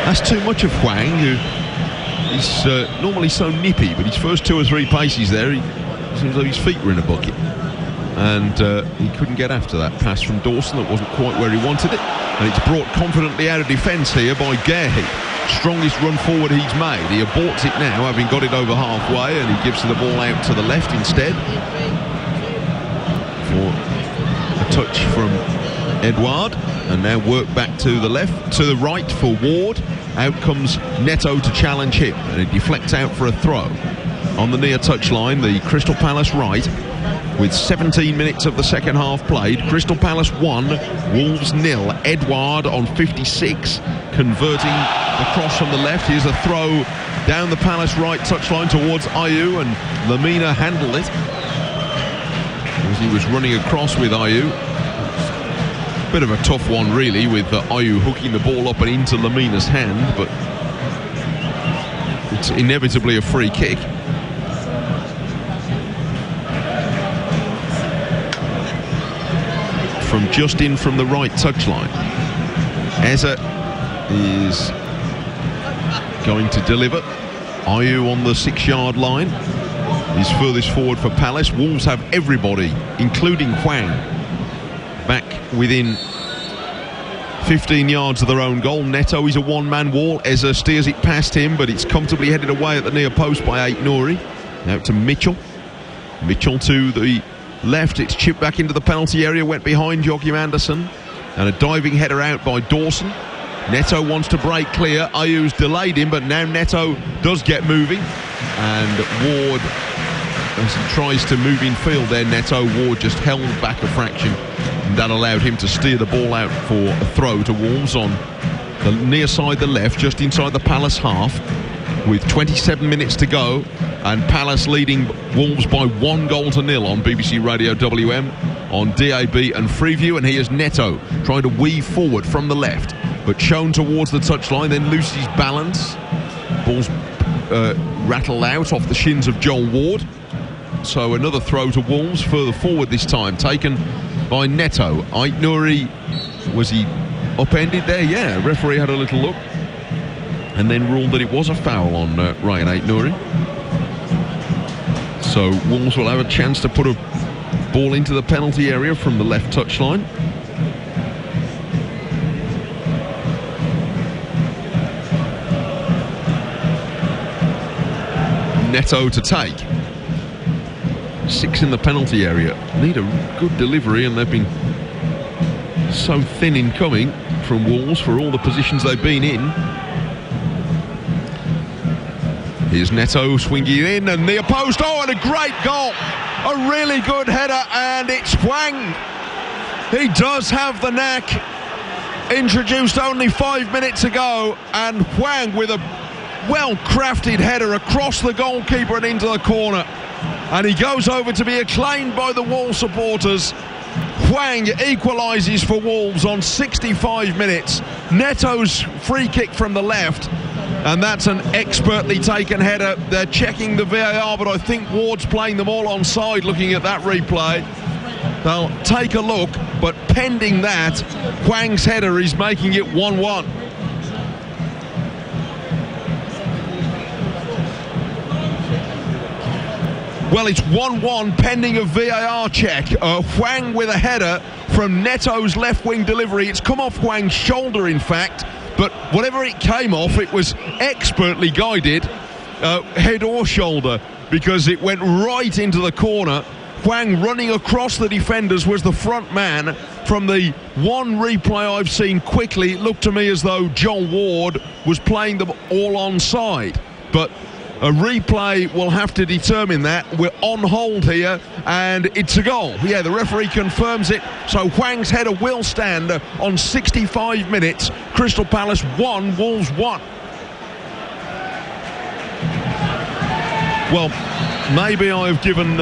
that's too much of Hwang, who is normally so nippy, but his first 2 or 3 paces there, he seems like his feet were in a bucket, and he couldn't get after that pass from Dawson. That wasn't quite where he wanted it, and it's brought confidently out of defence here by Gerhi. Strongest run forward he's made. He aborts it now, having got it over halfway, and he gives the ball out to the left instead for a touch from Edouard, and now work back to the right for Ward. Out comes Neto to challenge him, and it deflects out for a throw on the near touchline. The Crystal Palace right, with 17 minutes of the second half played. Crystal Palace 1, Wolves 0. Edouard on 56, converting across from the left. Here's a throw down the Palace right touchline towards Ayew, and Lamina handled it as he was running across with Ayew. Bit of a tough one really, with Ayew hooking the ball up and into Lamina's hand, but it's inevitably a free kick. From just in from the right touchline, Eza is going to deliver. Ayew on the 6-yard line is furthest forward for Palace. Wolves have everybody, including Hwang, back within 15 yards of their own goal. Neto is a one-man wall. Eza steers it past him, but it's comfortably headed away at the near post by Ait Nouri. Now to Mitchell. Mitchell to the left. It's chipped back into the penalty area, went behind Joachim Andersen, and a diving header out by Dawson. Neto wants to break clear. Ayew's delayed him, but now Neto does get moving, and Ward, as he tries to move in field there, Neto, Ward just held back a fraction, and that allowed him to steer the ball out for a throw to Wolves on the near side, the left, just inside the Palace half, with 27 minutes to go, and Palace leading Wolves by 1-0 on BBC Radio WM, on DAB and Freeview. And here's Neto trying to weave forward from the left, but shown towards the touchline, then loses his balance. Ball's rattled out off the shins of Joel Ward. So another throw to Wolves, further forward this time, taken by Neto. Ait Nouri, was he upended there? Yeah, referee had a little look and then ruled that it was a foul on Ryan Ait Nouri. So Wolves will have a chance to put a ball into the penalty area from the left touchline. Neto to take. 6 in the penalty area. Need a good delivery, and they've been so thin in coming from Wolves for all the positions they've been in. Here's Neto swinging in, and near post. Oh, and a great goal. A really good header, and it's Hwang. He does have the knack. Introduced only 5 minutes ago, and Hwang with a well-crafted header across the goalkeeper and into the corner. And he goes over to be acclaimed by the Wolves supporters. Hwang equalises for Wolves on 65 minutes. Neto's free kick from the left. And that's an expertly taken header. They're checking the VAR, but I think Ward's playing them all onside looking at that replay. They'll take a look, but pending that, Hwang's header is making it 1-1. Well, it's 1-1 pending a VAR check. Hwang with a header from Neto's left wing delivery. It's come off Hwang's shoulder, in fact, but whatever it came off, it was expertly guided, head or shoulder, because it went right into the corner. Hwang running across the defenders was the front man. From the one replay I've seen quickly, it looked to me as though Joel Ward was playing them all onside, but a replay will have to determine that. We're on hold here, and it's a goal. Yeah, the referee confirms it. So Hwang's header will stand on 65 minutes. Crystal Palace 1, Wolves 1. Well, maybe I've given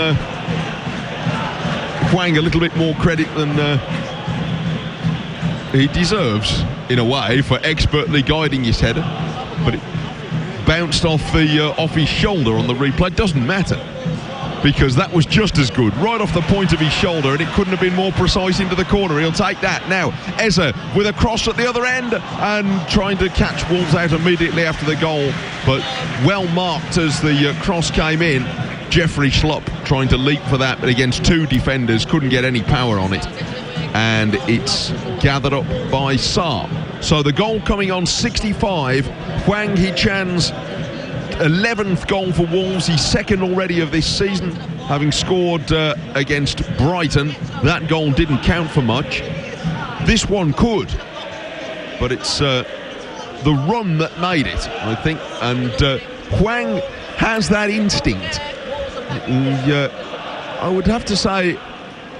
Hwang a little bit more credit than he deserves, in a way, for expertly guiding his header. But it bounced off his shoulder on the replay. Doesn't matter, because that was just as good, right off the point of his shoulder, and it couldn't have been more precise into the corner. He'll take that now. Eze with a cross at the other end and trying to catch Wolves out immediately after the goal, but well marked as the cross came in. Jeffrey Schlupp trying to leap for that, but against two defenders couldn't get any power on it, and it's gathered up by Saar. So the goal coming on 65. Hwang Hee-chan's 11th goal for Wolves, his second already of this season, having scored against Brighton. That goal didn't count for much. This one could, but it's the run that made it, I think. And Hwang has that instinct. I would have to say,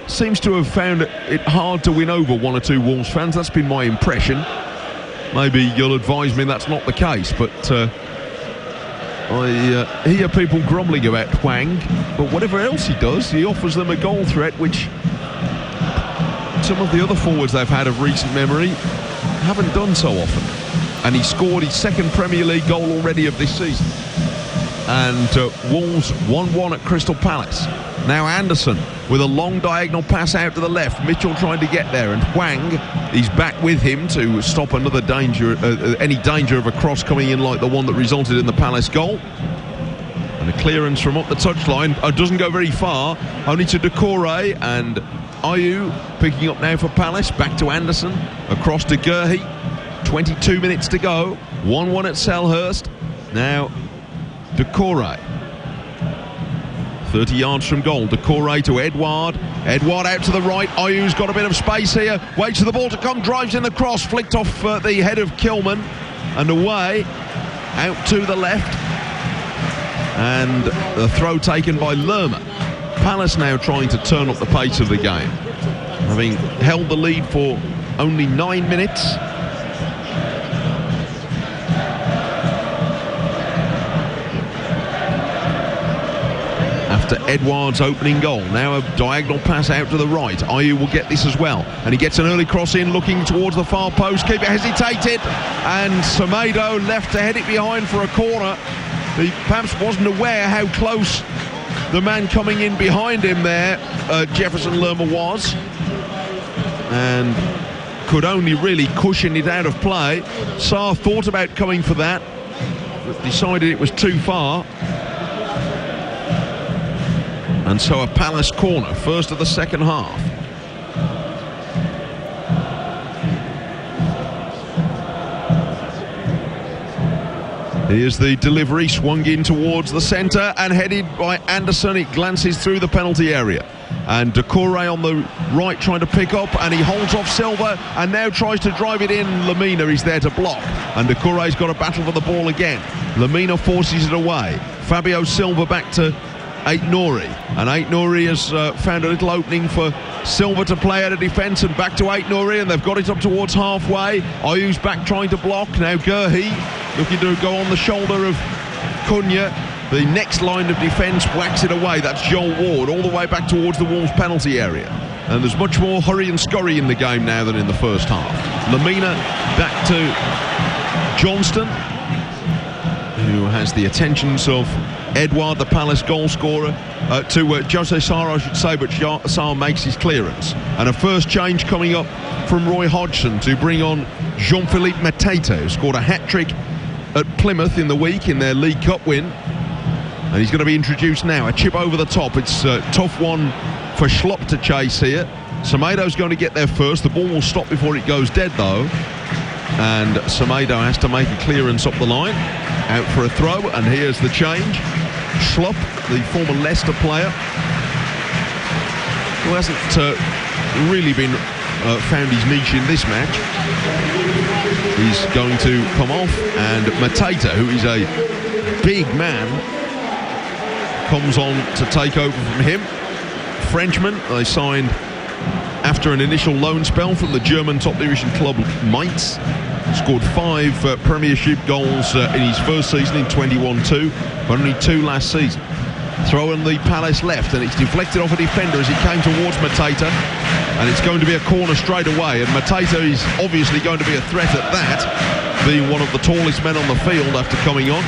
seems to have found it hard to win over one or two Wolves fans. That's been my impression. Maybe you'll advise me that's not the case, but I hear people grumbling about Hwang, but whatever else he does, he offers them a goal threat, which some of the other forwards they've had of recent memory haven't done so often. And he scored his second Premier League goal already of this season. And Wolves 1-1 at Crystal Palace. Now Anderson with a long diagonal pass out to the left. Mitchell trying to get there, and Hwang, he's back with him to stop another danger, any danger of a cross coming in like the one that resulted in the Palace goal. And a clearance from up the touchline. Doesn't go very far, only to Doucouré, and Ayew picking up now for Palace. Back to Anderson, across to Gurhey. 22 minutes to go. 1-1 at Selhurst. Now Doucouré, 30 yards from goal. Doucouré to Edouard. Edouard out to the right. Ayew's got a bit of space here. Waits for the ball to come. Drives in the cross. Flicked off the head of Kilman. And away. Out to the left. And the throw taken by Lerma. Palace now trying to turn up the pace of the game, having held the lead for only 9 minutes. After Edouard's opening goal, now a diagonal pass out to the right. Ayew will get this as well, and he gets an early cross in, looking towards the far post. Keeper hesitated, and Semedo left to head it behind for a corner. He perhaps wasn't aware how close the man coming in behind him there, Jefferson Lerma, was, and could only really cushion it out of play. Saar thought about coming for that, but decided it was too far. And so a Palace corner, first of the second half. Here's the delivery, swung in towards the centre and headed by Anderson. It glances through the penalty area. And Doucouré on the right trying to pick up, and he holds off Silva and now tries to drive it in. Lemina is there to block, and Doucouré's got a battle for the ball again. Lemina forces it away. Fabio Silva back to Aït-Nouri, and Aït-Nouri has found a little opening for Silva to play out of defence, and back to Aït-Nouri, and they've got it up towards halfway. Ayew's back trying to block. Now Gurhey looking to go on the shoulder of Cunha. The next line of defence whacks it away. That's Joel Ward, all the way back towards the Wolves penalty area. And there's much more hurry and scurry in the game now than in the first half. Lamina back to Johnston, who has the attentions of Edouard, the Palace goal scorer, to Jose Sarr, I should say, but Sarr makes his clearance. And a first change coming up from Roy Hodgson to bring on Jean-Philippe Mateta, who scored a hat-trick at Plymouth in the week in their League Cup win. And he's going to be introduced now. A chip over the top. It's a tough one for Schlupp to chase here. Semedo's going to get there first. The ball will stop before it goes dead, though. And Semedo has to make a clearance up the line. Out for a throw, and here's the change. Schlupp, the former Leicester player, who hasn't really been found his niche in this match. He's going to come off, and Mateta, who is a big man, comes on to take over from him. Frenchman, they signed after an initial loan spell from the German top division club Mainz. Scored 5 Premiership goals in his first season in 21-2, but only 2 last season. Throw in the Palace left, and it's deflected off a defender as it came towards Mateta, and it's going to be a corner straight away, and Mateta is obviously going to be a threat at that, being one of the tallest men on the field after coming on.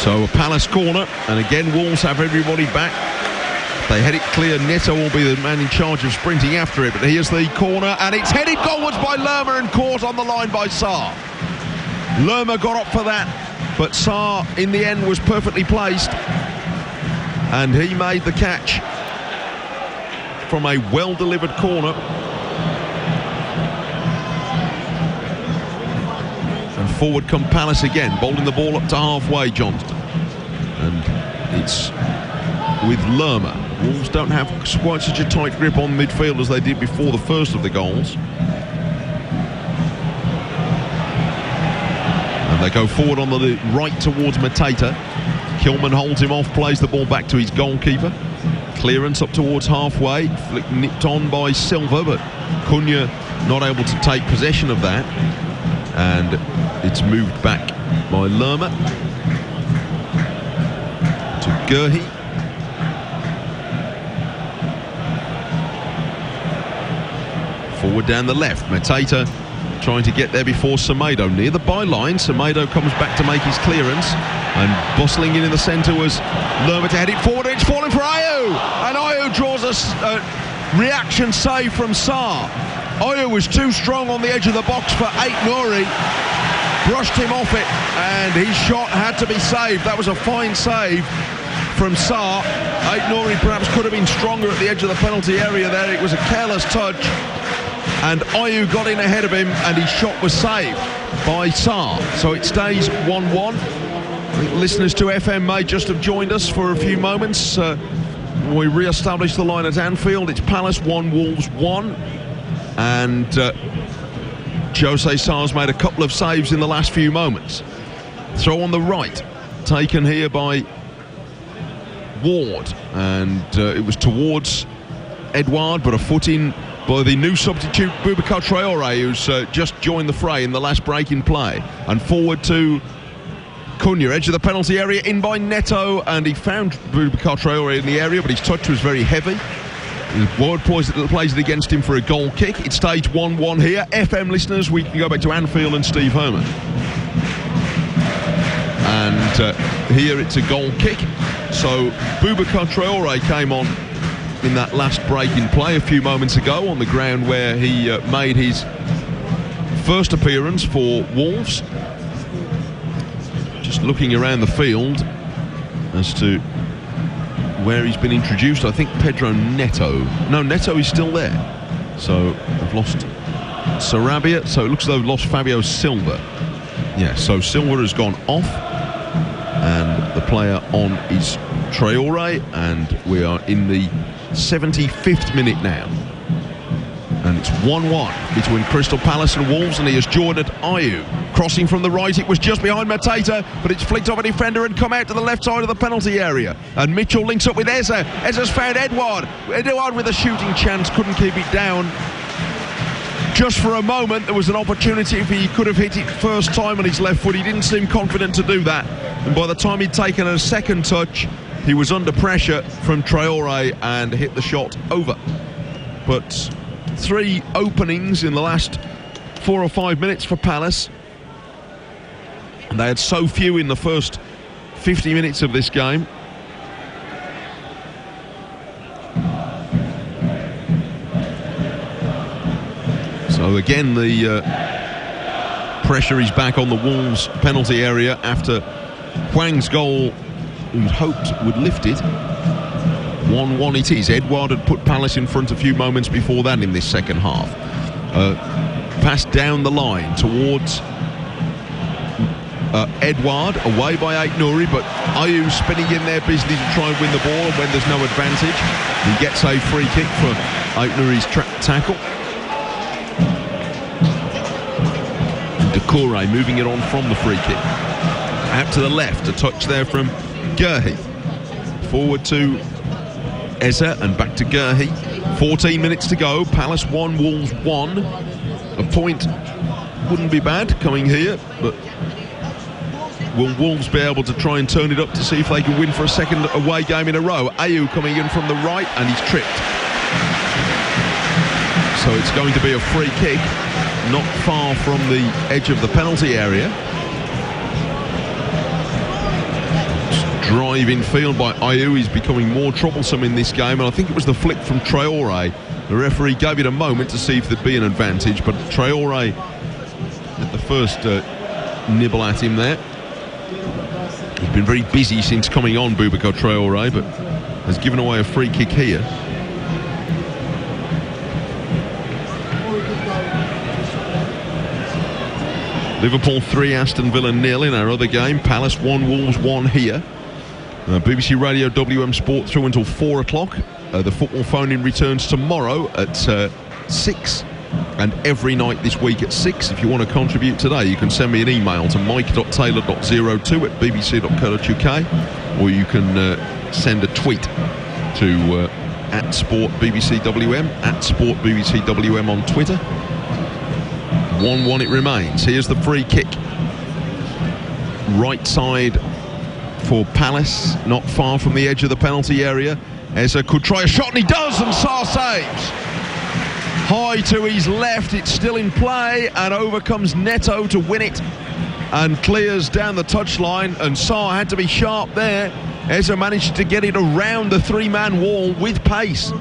So a Palace corner, and again Wolves have everybody back. They head it clear. Neto will be the man in charge of sprinting after it, but here's the corner, and it's headed goalwards by Lerma and caught on the line by Sarr. Lerma got up for that, but Sarr in the end was perfectly placed, and he made the catch from a well-delivered corner. And forward come Palace again, bowling the ball up to halfway, Johnston. And it's with Lerma. Wolves don't have quite such a tight grip on midfield as they did before the first of the goals. And they go forward on the right towards Mateta. Kilman holds him off, plays the ball back to his goalkeeper. Clearance up towards halfway, nipped on by Silva, but Cunha not able to take possession of that. And it's moved back by Lerma to Gurhi. Forward down the left, Mateta trying to get there before Semedo. Near the byline, Semedo comes back to make his clearance, and bustling in the centre was Lerma to head it forward, and it's falling for Ayew, and Ayew draws a reaction save from Sarr. Ayew was too strong on the edge of the box for Aït-Nouri, brushed him off it, and his shot had to be saved. That was a fine save from Sarr. Aït-Nouri perhaps could have been stronger at the edge of the penalty area there. It was a careless touch, and Ayew got in ahead of him, and his shot was saved by Sarr. So it stays 1-1. Listeners to FM may just have joined us for a few moments. We re-established the line at Anfield. It's Palace 1, Wolves 1. And Jose Sarr's made a couple of saves in the last few moments. Throw on the right, taken here by Ward, and it was towards Edouard, but a foot in by the new substitute Boubacar Traoré, who's just joined the fray in the last break in play. And forward to Cunha, edge of the penalty area, in by Neto, and he found Boubacar Traoré in the area, but his touch was very heavy. Ward plays it against him for a goal kick. It's stage 1-1 here. FM listeners, we can go back to Anfield and Steve Herman. And here it's a goal kick. So Boubacar Traoré came on in that last break in play a few moments ago on the ground where he made his first appearance for Wolves. Just looking around the field as to where he's been introduced. I think Pedro Neto. No, Neto is still there. So they've lost Sarabia. So it looks as though they've lost Fabio Silva. Yeah, so Silva has gone off, and the player on is Traoré, and we are in the 75th minute now. And it's 1-1 between Crystal Palace and Wolves, and he has joined at Ayew. Crossing from the right, it was just behind Mateta, but it's flicked off a defender and come out to the left side of the penalty area. And Mitchell links up with Eza. Eza's found Edouard. Edouard with a shooting chance, couldn't keep it down. just for a moment there was an opportunity if he could have hit it first time on his left foot. He didn't seem confident to do that, and by the time he'd taken a second touch he was under pressure from Traore and hit the shot over. But 3 openings in the last 4 or 5 minutes for Palace, and they had so few in the first 50 minutes of this game. So again, the pressure is back on the Wolves penalty area after Hwang's goal, who'd hoped would lift it. 1-1 it is. Edouard had put Palace in front a few moments before that in this second half. Pass down the line towards Edouard, away by Ait Nouri, but Ayew spinning in there busily to try and win the ball, and when there's no advantage he gets a free kick for Ait Nouri's tackle. Doucouré moving it on from the free kick. Out to the left, a touch there from Gurhi. Forward to Eze and back to Gurhi. 14 minutes to go. Palace 1, Wolves 1. A point wouldn't be bad coming here, but will Wolves be able to try and turn it up to see if they can win for a second away game in a row? Ayew coming in from the right and he's tripped. So it's going to be a free kick not far from the edge of the penalty area. Drive in field by Ayew. He's becoming more troublesome in this game, and I think it was the flick from Traore. The referee gave it a moment to see if there'd be an advantage, but Traore had the first nibble at him there. He's been very busy since coming on, Boubacar Traore, but has given away a free kick here. Liverpool 3, Aston Villa 0 in our other game. Palace 1, Wolves 1 here. BBC Radio WM Sport through until 4 o'clock. The football phone-in returns tomorrow at 6 and every night this week at 6. If you want to contribute today, you can send me an email to mike.taylor.02@bbc.co.uk, or you can send a tweet to @SportBBCWM, @SportBBCWM on Twitter. 1-1 it remains. Here's the free kick. Right side for Palace, not far from the edge of the penalty area. Eze could try a shot, and he does, and Sarr saves. High to his left, it's still in play, and over comes Neto to win it and clears down the touchline, and Sarr had to be sharp there. Eze managed to get it around the 3-man wall with pace.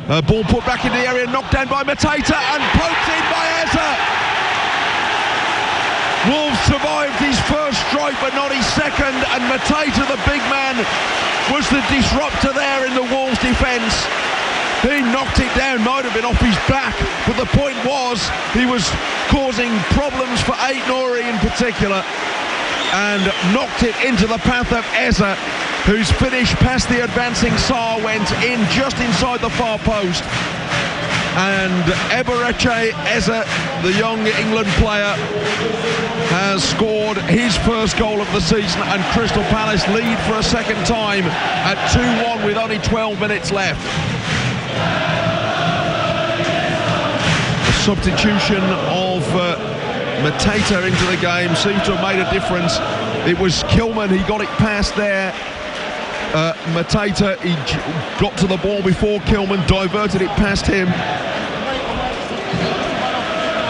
Ball put back in the area, knocked down by Mateta and poked in by Eze. Wolves survived his first strike but not his second, and Mateta, the big man, was the disruptor there in the Wolves defence. He knocked it down, might have been off his back, but the point was he was causing problems for Ait Nouri in particular, and knocked it into the path of Eze, whose finish past the advancing Sarr went in just inside the far post. And Eberechi Eze, the young England player, has scored his first goal of the season, and Crystal Palace lead for a second time at 2-1 with only 12 minutes left. The substitution of Mateta into the game seems to have made a difference. It was Kilman, he got it past there. Mateta, he got to the ball before Kilman, diverted it past him.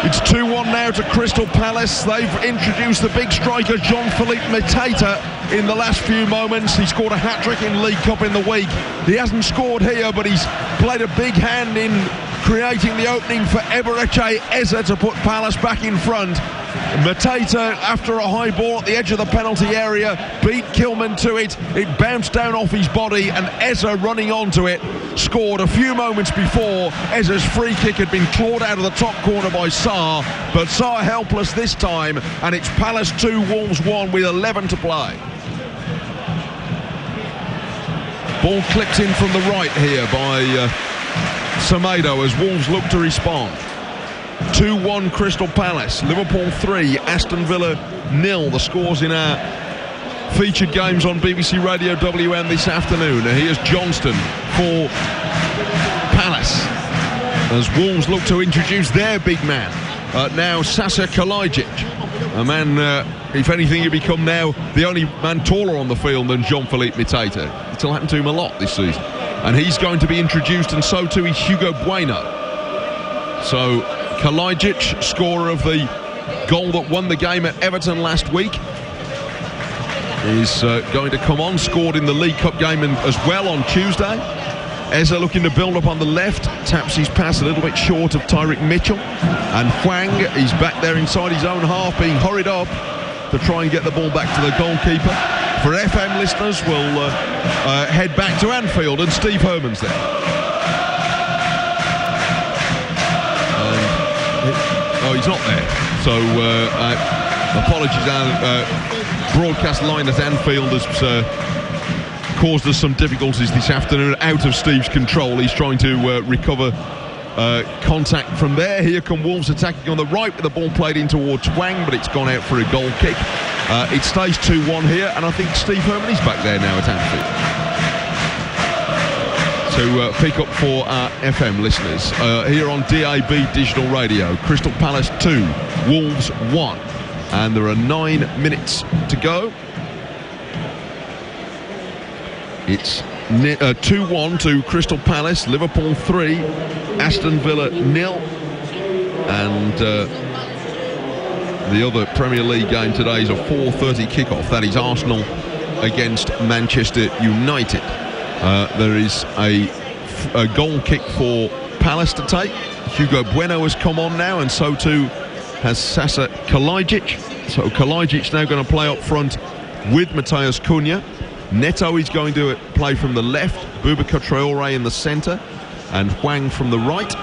It's 2-1 now to Crystal Palace. They've introduced the big striker Jean-Philippe Mateta in the last few moments. He scored a hat-trick in League Cup in the week. He hasn't scored here, but he's played a big hand in creating the opening for Eberechi Eze to put Palace back in front. Mateta, after a high ball at the edge of the penalty area, beat Kilman to it. It bounced down off his body, and Eze, running onto it, scored a few moments before. Eze's free kick had been clawed out of the top corner by Sarr, but Sarr helpless this time, and it's Palace 2, Wolves 1 with 11 to play. Ball clipped in from the right here by Semedo as Wolves look to respond. 2-1 Crystal Palace, Liverpool 3, Aston Villa 0. The scores in our featured games on BBC Radio WM this afternoon. Here's Johnston for Palace. as Wolves look to introduce their big man. Now Sasa Kalajic, a man, if anything, he become now the only man taller on the field than Jean-Philippe Mateta. It'll happen to him a lot this season. And he's going to be introduced, and so too is Hugo Bueno. So Kalajic, scorer of the goal that won the game at Everton last week, is going to come on, scored in the League Cup game as well on Tuesday. Eza looking to build up on the left, taps his pass a little bit short of Tyrick Mitchell, and Hwang, he's back there inside his own half, being hurried up to try and get the ball back to the goalkeeper. For FM listeners, we'll head back to Anfield, and Steve Herman's there. Oh, he's not there, so apologies. Broadcast line at Anfield has caused us some difficulties this afternoon, out of Steve's control. He's trying to recover contact from there. Here come Wolves attacking on the right with the ball played in towards Hwang, but it's gone out for a goal kick. It stays 2-1 here, and I think Steve Herman is back there now at Anfield to pick up for our FM listeners here on DAB Digital Radio. Crystal Palace 2, Wolves 1, and there are 9 minutes to go. It's 2-1 to Crystal Palace, Liverpool 3, Aston Villa 0, and the other Premier League game today is a 4:30 kickoff. That is Arsenal against Manchester United. There is a goal kick for Palace to take. Hugo Bueno has come on now, and so too has Sasa Kalajic. So Kalajic's now going to play up front with Matheus Cunha. Neto is going to play from the left, Boubacar Traoré in the centre, and Hwang from the right.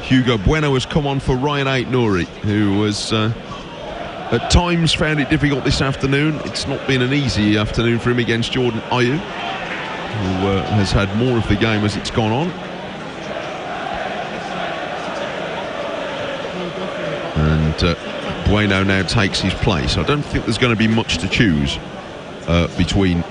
Hugo Bueno has come on for Ryan Ait-Nouri, who has at times found it difficult this afternoon. It's not been an easy afternoon for him against Jordan Ayew, who has had more of the game as it's gone on. And Bueno now takes his place. I don't think there's going to be much to choose between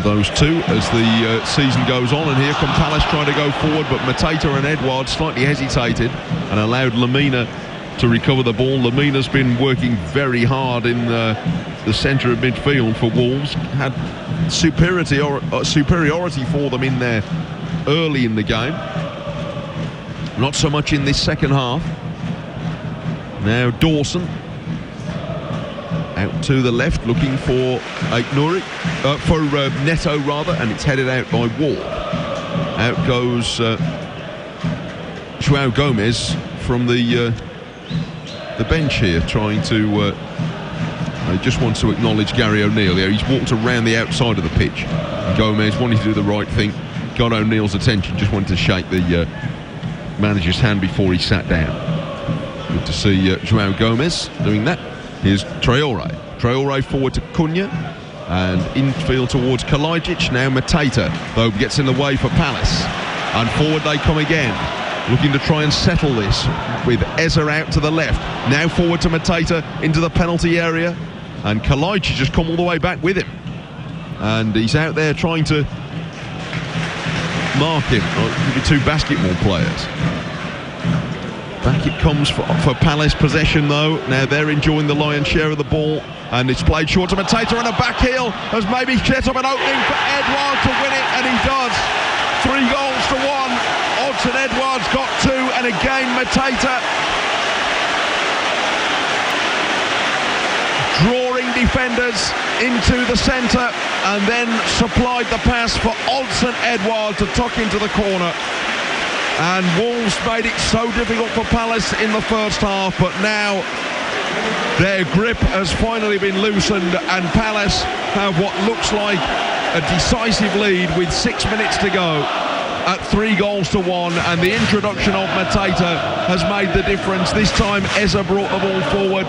those two as the season goes on. And here come Palace trying to go forward, but Mateta and Edouard slightly hesitated and allowed Lemina to recover the ball. Lemina's been working very hard in the centre of midfield for Wolves. Had superiority for them in there early in the game. Not so much in this second half. Now Dawson out to the left, looking for Ait-Nouri, for Neto rather, and it's headed out by Ward. Out goes João Gomez from the bench here, trying to. I just want to acknowledge Gary O'Neill there. He's walked around the outside of the pitch. Gomez wanted to do the right thing, got O'Neill's attention, just wanted to shake the manager's hand before he sat down. Good to see João Gomez doing that. Here's Traoré. Traoré forward to Cunha, and infield towards Kalajic. Now Mateta, though, gets in the way for Palace. And forward they come again, looking to try and settle this with Eza out to the left. Now forward to Mateta into the penalty area, and Kalajic just come all the way back with him. And he's out there trying to mark him. Could be two basketball players. Back it comes for Palace possession though. Now they're enjoying the lion's share of the ball, and it's played short to Mateta, and a back heel has maybe set up an opening for Edouard to win it, and he does. 3 goals to 1. Odson Edouard's got 2, and again Mateta drawing defenders into the centre, and then supplied the pass for Odson Edouard to tuck into the corner. And Wolves made it so difficult for Palace in the first half, but now their grip has finally been loosened, and Palace have what looks like a decisive lead with 6 minutes to go at 3 goals to 1, and the introduction of Mateta has made the difference. This time Eza brought the ball forward.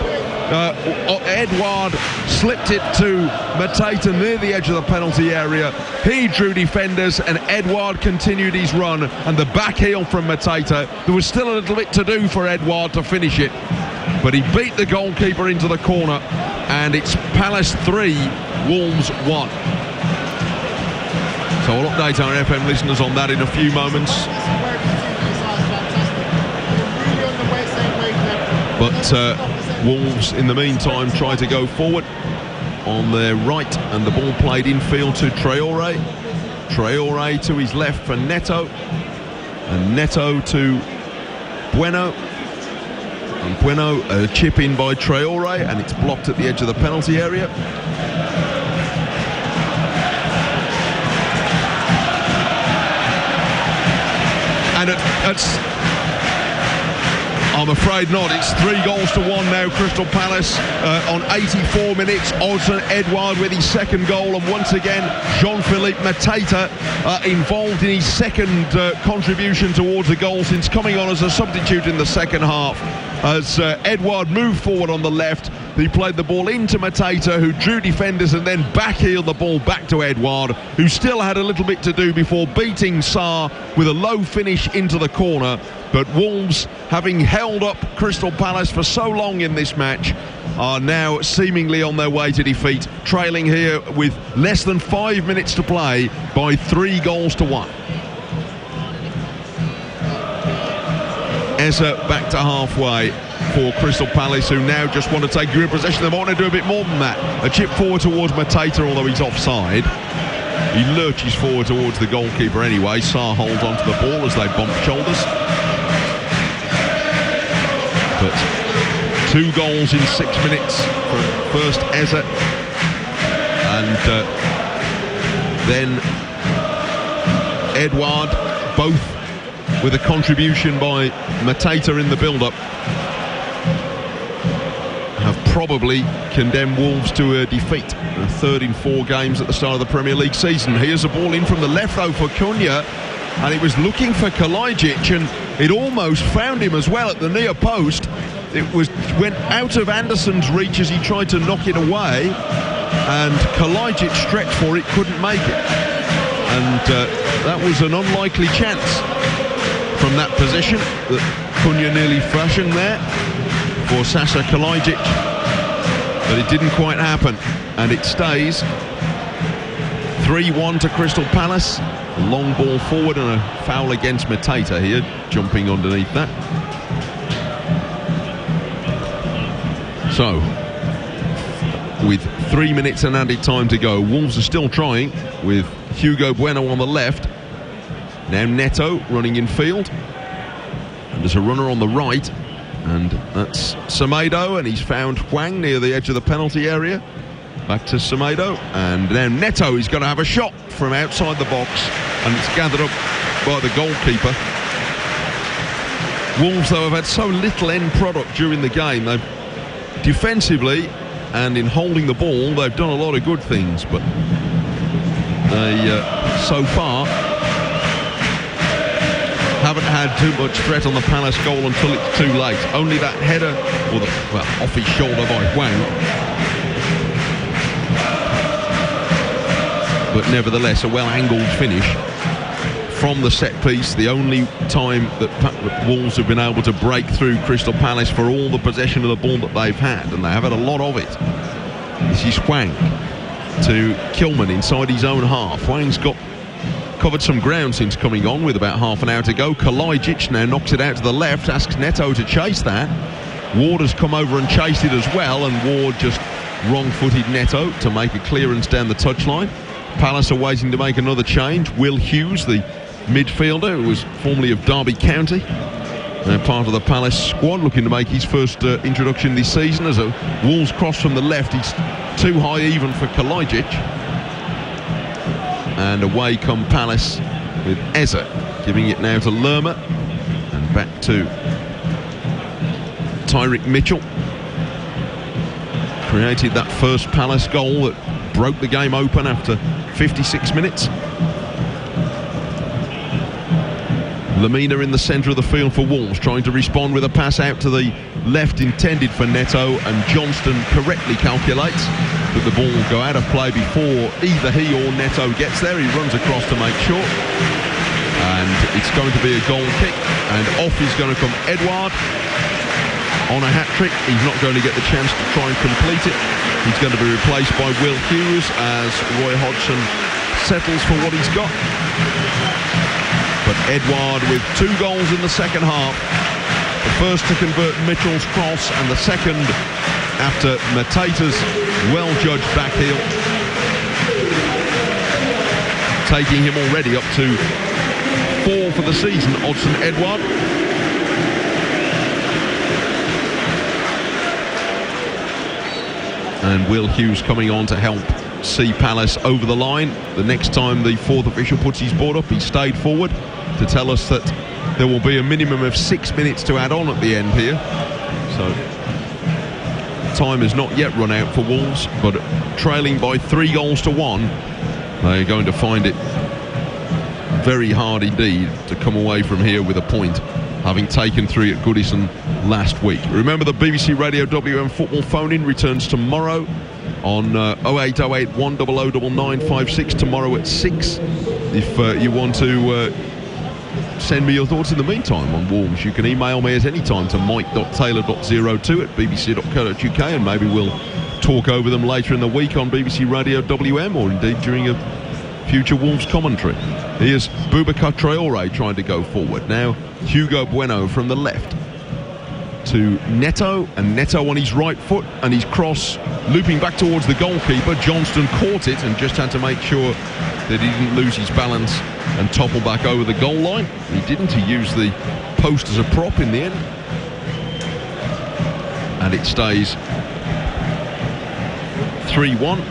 Edouard slipped it to Mateta near the edge of the penalty area. He drew defenders, and Edouard continued his run, and the back heel from Mateta. There was still a little bit to do for Edouard to finish it, but he beat the goalkeeper into the corner, and it's Palace 3, Wolves 1. So So I'll update our FM listeners on that in a few moments. But Wolves, in the meantime, try to go forward on their right, and the ball played infield to Traore. Traore to his left for Neto, and Neto to Bueno. And Bueno, a chip in by Traore, and it's blocked at the edge of the penalty area. And I'm afraid not. It's 3-1 now, Crystal Palace on 84 minutes. Odsonne Edouard with his second goal, and once again Jean-Philippe Mateta involved in his second contribution towards the goal since coming on as a substitute in the second half. As Edouard moved forward on the left, he played the ball into Mateta, who drew defenders and then backheeled the ball back to Edouard, who still had a little bit to do before beating Sarr with a low finish into the corner. But Wolves, having held up Crystal Palace for so long in this match, are now seemingly on their way to defeat, trailing here with less than 5 minutes to play by 3-1. Eze back to halfway for Crystal Palace, who now just want to take grip possession. They want to do a bit more than that. A chip forward towards Mateta, although he's offside. He lurches forward towards the goalkeeper anyway. Sarr holds onto the ball as they bump shoulders. But 2 goals in 6 minutes from first Eze, and then Edouard, both with a contribution by Mateta in the build-up, have probably condemned Wolves to a defeat, a third in 4 games at the start of the Premier League season. Here's a ball in from the left though for Cunha, and it was looking for Kalajdzic, and it almost found him as well at the near post. It went out of Anderson's reach as he tried to knock it away, and Kalajdzic stretched for it, couldn't make it, and that was an unlikely chance from that position that Cunha nearly fashioned there for Sasa Kalajdzic, but it didn't quite happen, and it stays 3-1 to Crystal Palace. A long ball forward and a foul against Mateta here, jumping underneath that. So, with 3 minutes and added time to go, Wolves are still trying with Hugo Bueno on the left. Now Neto running in field, and there's a runner on the right, and that's Semedo, and he's found Hwang near the edge of the penalty area. Back to Semedo, and now Neto is going to have a shot from outside the box, and it's gathered up by the goalkeeper. Wolves, though, have had so little end product during the game. They've defensively and in holding the ball, they've done a lot of good things, but they so far haven't had too much threat on the Palace goal until it's too late. Only that header, or off his shoulder by Hwang. But nevertheless, a well-angled finish from the set piece. The only time that Wolves have been able to break through Crystal Palace for all the possession of the ball that they've had, and they have had a lot of it. This is Hwang to Kilman inside his own half. Hwang's covered some ground since coming on with about half an hour to go. Kalajdzic now knocks it out to the left, asks Neto to chase that. Ward has come over and chased it as well, and Ward just wrong-footed Neto to make a clearance down the touchline. Palace are waiting to make another change. Will Hughes, the midfielder who was formerly of Derby County, part of the Palace squad, looking to make his first introduction this season. As a Wolves cross from the left, he's too high even for Kalajdzic. And away come Palace with Eze giving it now to Lerma, and back to Tyrick Mitchell. Created that first Palace goal that broke the game open after 56 minutes. Lemina in the centre of the field for Wolves, trying to respond with a pass out to the left intended for Neto, and Johnston correctly calculates that the ball will go out of play before either he or Neto gets there. He runs across to make sure, and it's going to be a goal kick, and off is going to come Edouard on a hat-trick. He's not going to get the chance to try and complete it. He's going to be replaced by Will Hughes as Roy Hodgson settles for what he's got. But Edouard with 2 goals in the second half. The first to convert Mitchell's cross, and the second after Mateta's well-judged back heel, taking him already up to 4 for the season, Odsonne Edouard. And Will Hughes coming on to help see Palace over the line. The next time the fourth official puts his board up, he stayed forward to tell us that there will be a minimum of 6 minutes to add on at the end here. So time has not yet run out for Wolves, but trailing by 3 goals to 1, they're going to find it very hard indeed to come away from here with a point, having taken 3 at Goodison last week. Remember, the BBC Radio WM football phone-in returns tomorrow on 0808 100 9956 tomorrow at 6. If you want to send me your thoughts in the meantime on Wolves, you can email me at any time to mike.taylor.02 at bbc.co.uk, and maybe we'll talk over them later in the week on BBC Radio WM, or indeed during a future Wolves commentary. Here's Boubacar Traoré trying to go forward. Now Hugo Bueno from the left to Neto, and Neto on his right foot, and his cross looping back towards the goalkeeper. Johnston caught it and just had to make sure that he didn't lose his balance and topple back over the goal line. He didn't. He used the post as a prop in the end, and it stays 3-1.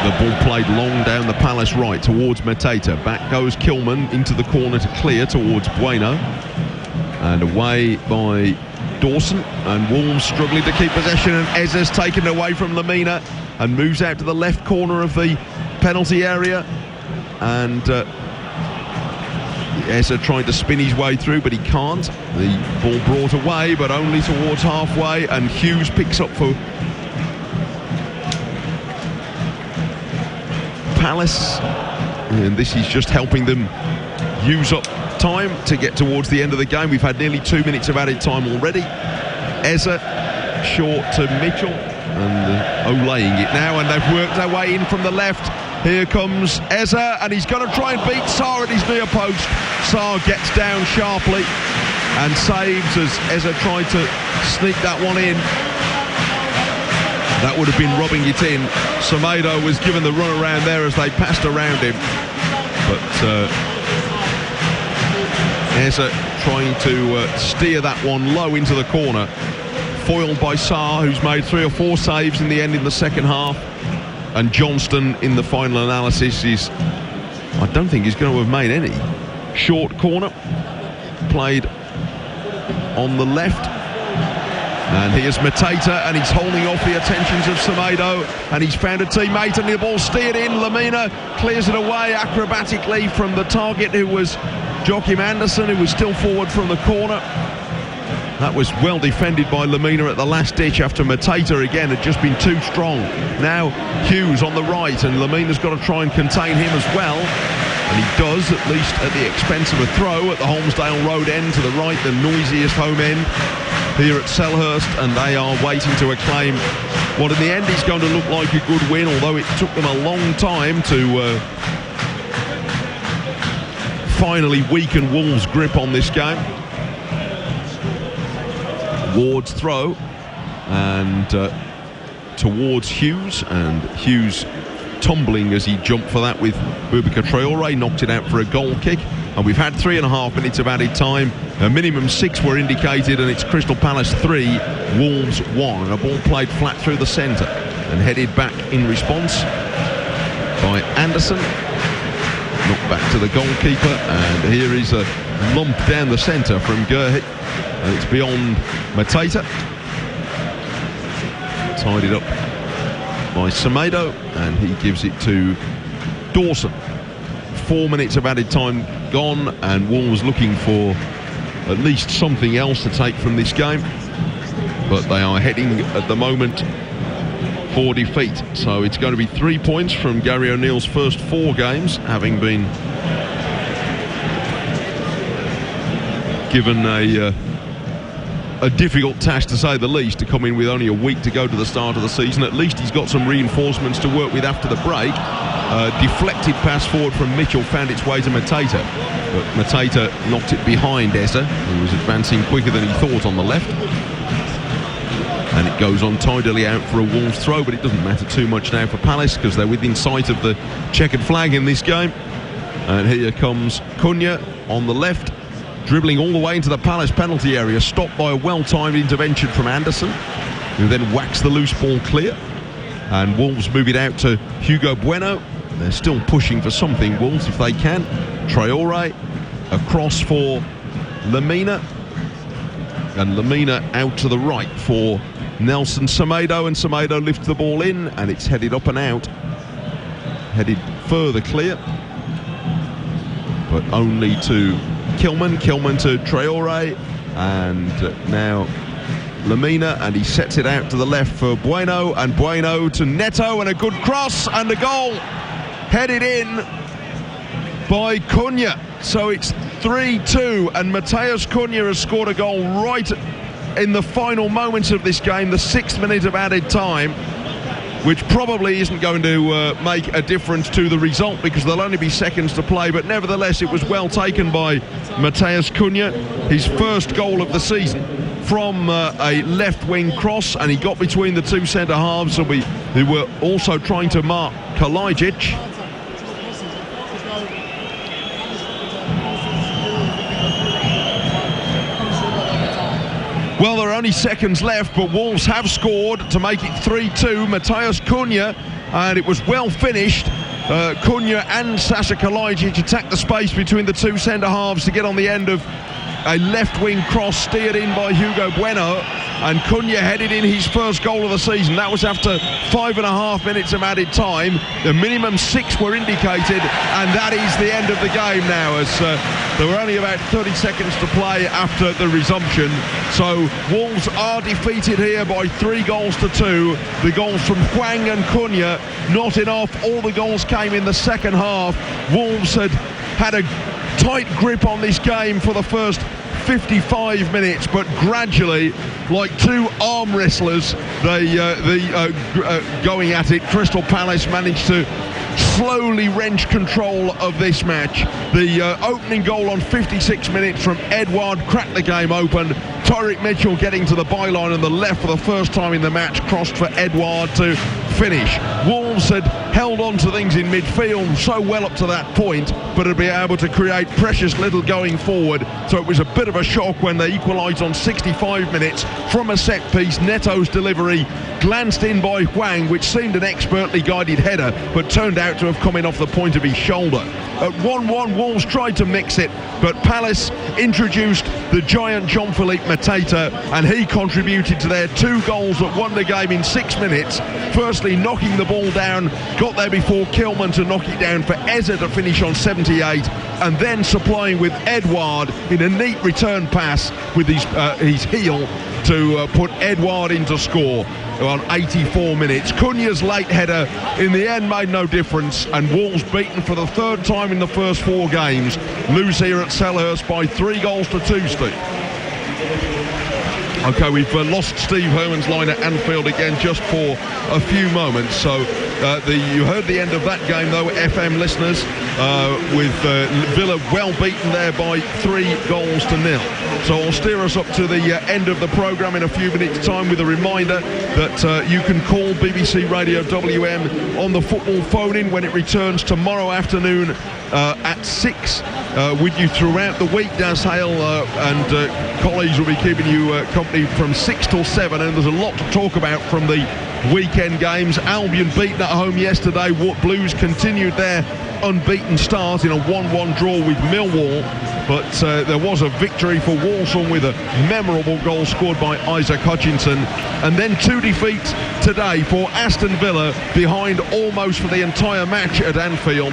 The ball played long down the Palace right towards Mateta. Back goes Kilman into the corner to clear towards Bueno, and away by Dawson, and Wolves struggling to keep possession, and Eza's taken away from Lamina and moves out to the left corner of the penalty area, and Eza trying to spin his way through, but he can't. The ball brought away, but only towards halfway, and Hughes picks up for Palace, and this is just helping them use up time to get towards the end of the game. We've had nearly 2 minutes of added time already. Eza short to Mitchell, and Olaying it now, and they've worked their way in from the left. Here comes Eza, and he's going to try and beat Sarr at his near post. Sarr gets down sharply and saves as Eza tried to sneak that one in. That would have been rubbing it in. Semedo was given the run around there as they passed around him, but Eza trying to steer that one low into the corner, foiled by Sarr, who's made 3 or 4 saves in the end in the second half, and Johnston in the final analysis is, I don't think he's going to have made any. Short corner played on the left, and here's Mateta, and he's holding off the attentions of Semedo, and he's found a teammate, and the ball steered in. Lamina clears it away acrobatically from the target, who was Joachim Andersen, who was still forward from the corner. That was well defended by Lamina at the last ditch after Mateta again had just been too strong. Now Hughes on the right, and Lamina's got to try and contain him as well, and he does, at least at the expense of a throw at the Holmesdale Road end to the right, the noisiest home end here at Selhurst, and they are waiting to acclaim what in the end is going to look like a good win, although it took them a long time to finally weaken Wolves' grip on this game. Ward's throw, and towards Hughes, and Hughes tumbling as he jumped for that with Boubacar Traoré, knocked it out for a goal kick. And we've had 3.5 minutes of added time. A minimum 6 were indicated, and it's Crystal Palace 3, Wolves 1. And a ball played flat through the centre and headed back in response by Andersen. Knocked back to the goalkeeper, and here is a lump down the centre from Gerhit, and it's beyond Mateta. Tidied up by Semedo, and he gives it to Dawson. 4 minutes of added time gone, and Wolves looking for at least something else to take from this game, but they are heading at the moment for defeat. So it's going to be 3 points from Gary O'Neill's first 4 games, having been given a a difficult task to say the least, to come in with only a week to go to the start of the season. At least he's got some reinforcements to work with after the break. Deflected pass forward from Mitchell found its way to Mateta, but Mateta knocked it behind Eza, who was advancing quicker than he thought on the left. And it goes untidily out for a Wolves throw, but it doesn't matter too much now for Palace because they're within sight of the checkered flag in this game. And here comes Cunha on the left, dribbling all the way into the Palace penalty area, stopped by a well-timed intervention from Anderson, who then whacks the loose ball clear. And Wolves move it out to Hugo Bueno. They're still pushing for something, Wolves, if they can. Traore, across for Lamina. And Lamina out to the right for Nelson Semedo, and Semedo lifts the ball in, and it's headed up and out. Headed further clear, but only to Kilman to Traore, and now Lamina, and he sets it out to the left for Bueno, and Bueno to Neto, and a good cross, and a goal headed in by Cunha. So it's 3-2, and Matheus Cunha has scored a goal right in the final moments of this game, the 6th minute of added time, which probably isn't going to make a difference to the result because there'll only be seconds to play, but nevertheless it was well taken by Matheus Cunha, his first goal of the season from a left-wing cross, and he got between the two centre-halves who were also trying to mark Kalajdzic. Well, there are only seconds left, but Wolves have scored to make it 3-2. Matheus Cunha, and it was well finished. Cunha and Sasha Kalajdzic attacked the space between the two centre-halves to get on the end of a left-wing cross steered in by Hugo Bueno, and Cunha headed in his first goal of the season. That was after 5.5 minutes of added time. The minimum 6 were indicated, and that is the end of the game now, as there were only about 30 seconds to play after the resumption. So Wolves are defeated here by 3-2. The goals from Hwang and Cunha, not enough. All the goals came in the second half. Wolves had a tight grip on this game for the first 55 minutes, but gradually, like two arm wrestlers, going at it, Crystal Palace managed to slowly wrench control of this match. The opening goal on 56 minutes from Edouard cracked the game open. Tyrick Mitchell getting to the byline on the left for the first time in the match, crossed for Edouard to finish. Wolves had held on to things in midfield so well up to that point, but had been able to create precious little going forward. So it was a bit of a shock when they equalised on 65 minutes from a set piece. Neto's delivery glanced in by Hwang, which seemed an expertly guided header, but turned out to have come in off the point of his shoulder. At 1-1, Wolves tried to mix it, but Palace introduced the giant Jean-Philippe Mateta, and he contributed to their 2 goals that won the game in 6 minutes. Firstly, knocking the ball down, got there before Kilman to knock it down for Eza to finish on 78, and then supplying with Edouard in a neat return pass with his heel to put Edouard into score on 84 minutes. Cunha's late header in the end made no difference, and Wolves, beaten for the 3rd time in the first 4 games, lose here at Selhurst by 3-2, Steve. OK, we've lost Steve Herman's line at Anfield again just for a few moments. So you heard the end of that game, though, FM listeners, with Villa well beaten there by 3-0. So I'll steer us up to the end of the programme in a few minutes' time with a reminder that you can call BBC Radio WM on the football phone-in when it returns tomorrow afternoon at 6 with you throughout the week. Daz Hale and colleagues will be keeping you company from 6 till 7, and there's a lot to talk about from the weekend games. Albion beaten at home yesterday. Blues continued their unbeaten start in a 1-1 draw with Millwall, but there was a victory for Walsall with a memorable goal scored by Isaac Hutchinson, and then 2 defeats today for Aston Villa, behind almost for the entire match at Anfield,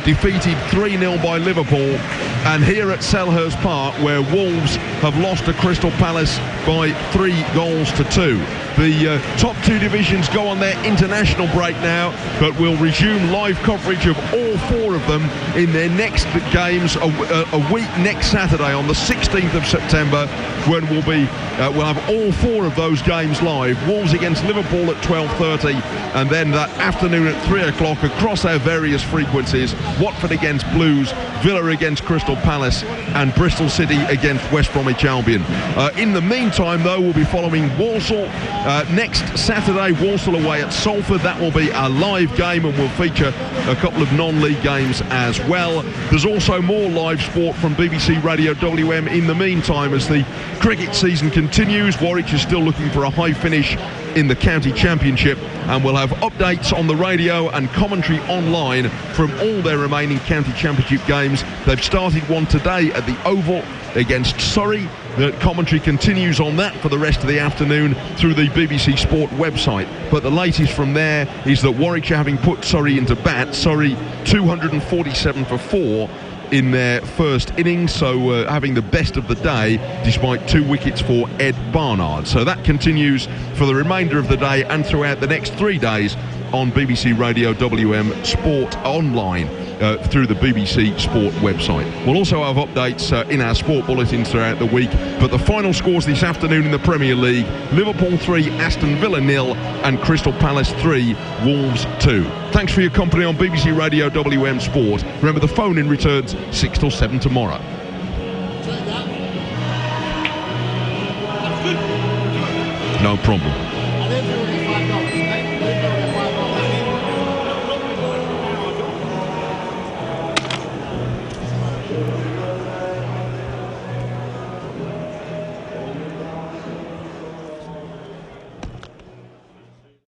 defeated 3-0 by Liverpool, and here at Selhurst Park, where Wolves have lost to Crystal Palace by 3-2. The top two divisions go on their international break now, but we'll resume live coverage of all four of them in their next games a week next Saturday on the 16th of September, when we'll have all four of those games live. Wolves against Liverpool at 12:30, and then that afternoon at 3 o'clock across our various frequencies, Watford against Blues, Villa against Crystal Palace, and Bristol City against West Bromwich Albion. In the meantime, though, we'll be following Walsall next Saturday. Walsall away at Salford. That will be a live game and will feature a couple of non-league games as well. There's also more live sport from BBC Radio WM in the meantime as the cricket season continues. Warwick is still looking for a high finish in the county championship, and we'll have updates on the radio and commentary online from all their remaining county championship games. They've started one today at the Oval against Surrey. The commentary continues on that for the rest of the afternoon through the BBC Sport website. But the latest from there is that Warwickshire, having put Surrey into bat, Surrey 247 for 4 in their first innings, so having the best of the day despite 2 wickets for Ed Barnard. So that continues for the remainder of the day and throughout the next 3 days on BBC Radio WM Sport Online through the BBC Sport website. We'll also have updates in our sport bulletins throughout the week, but the final scores this afternoon in the Premier League: Liverpool 3, Aston Villa 0, and Crystal Palace 3, Wolves 2. Thanks for your company on BBC Radio WM Sport. Remember, the phone-in returns 6 till 7 tomorrow. No problem.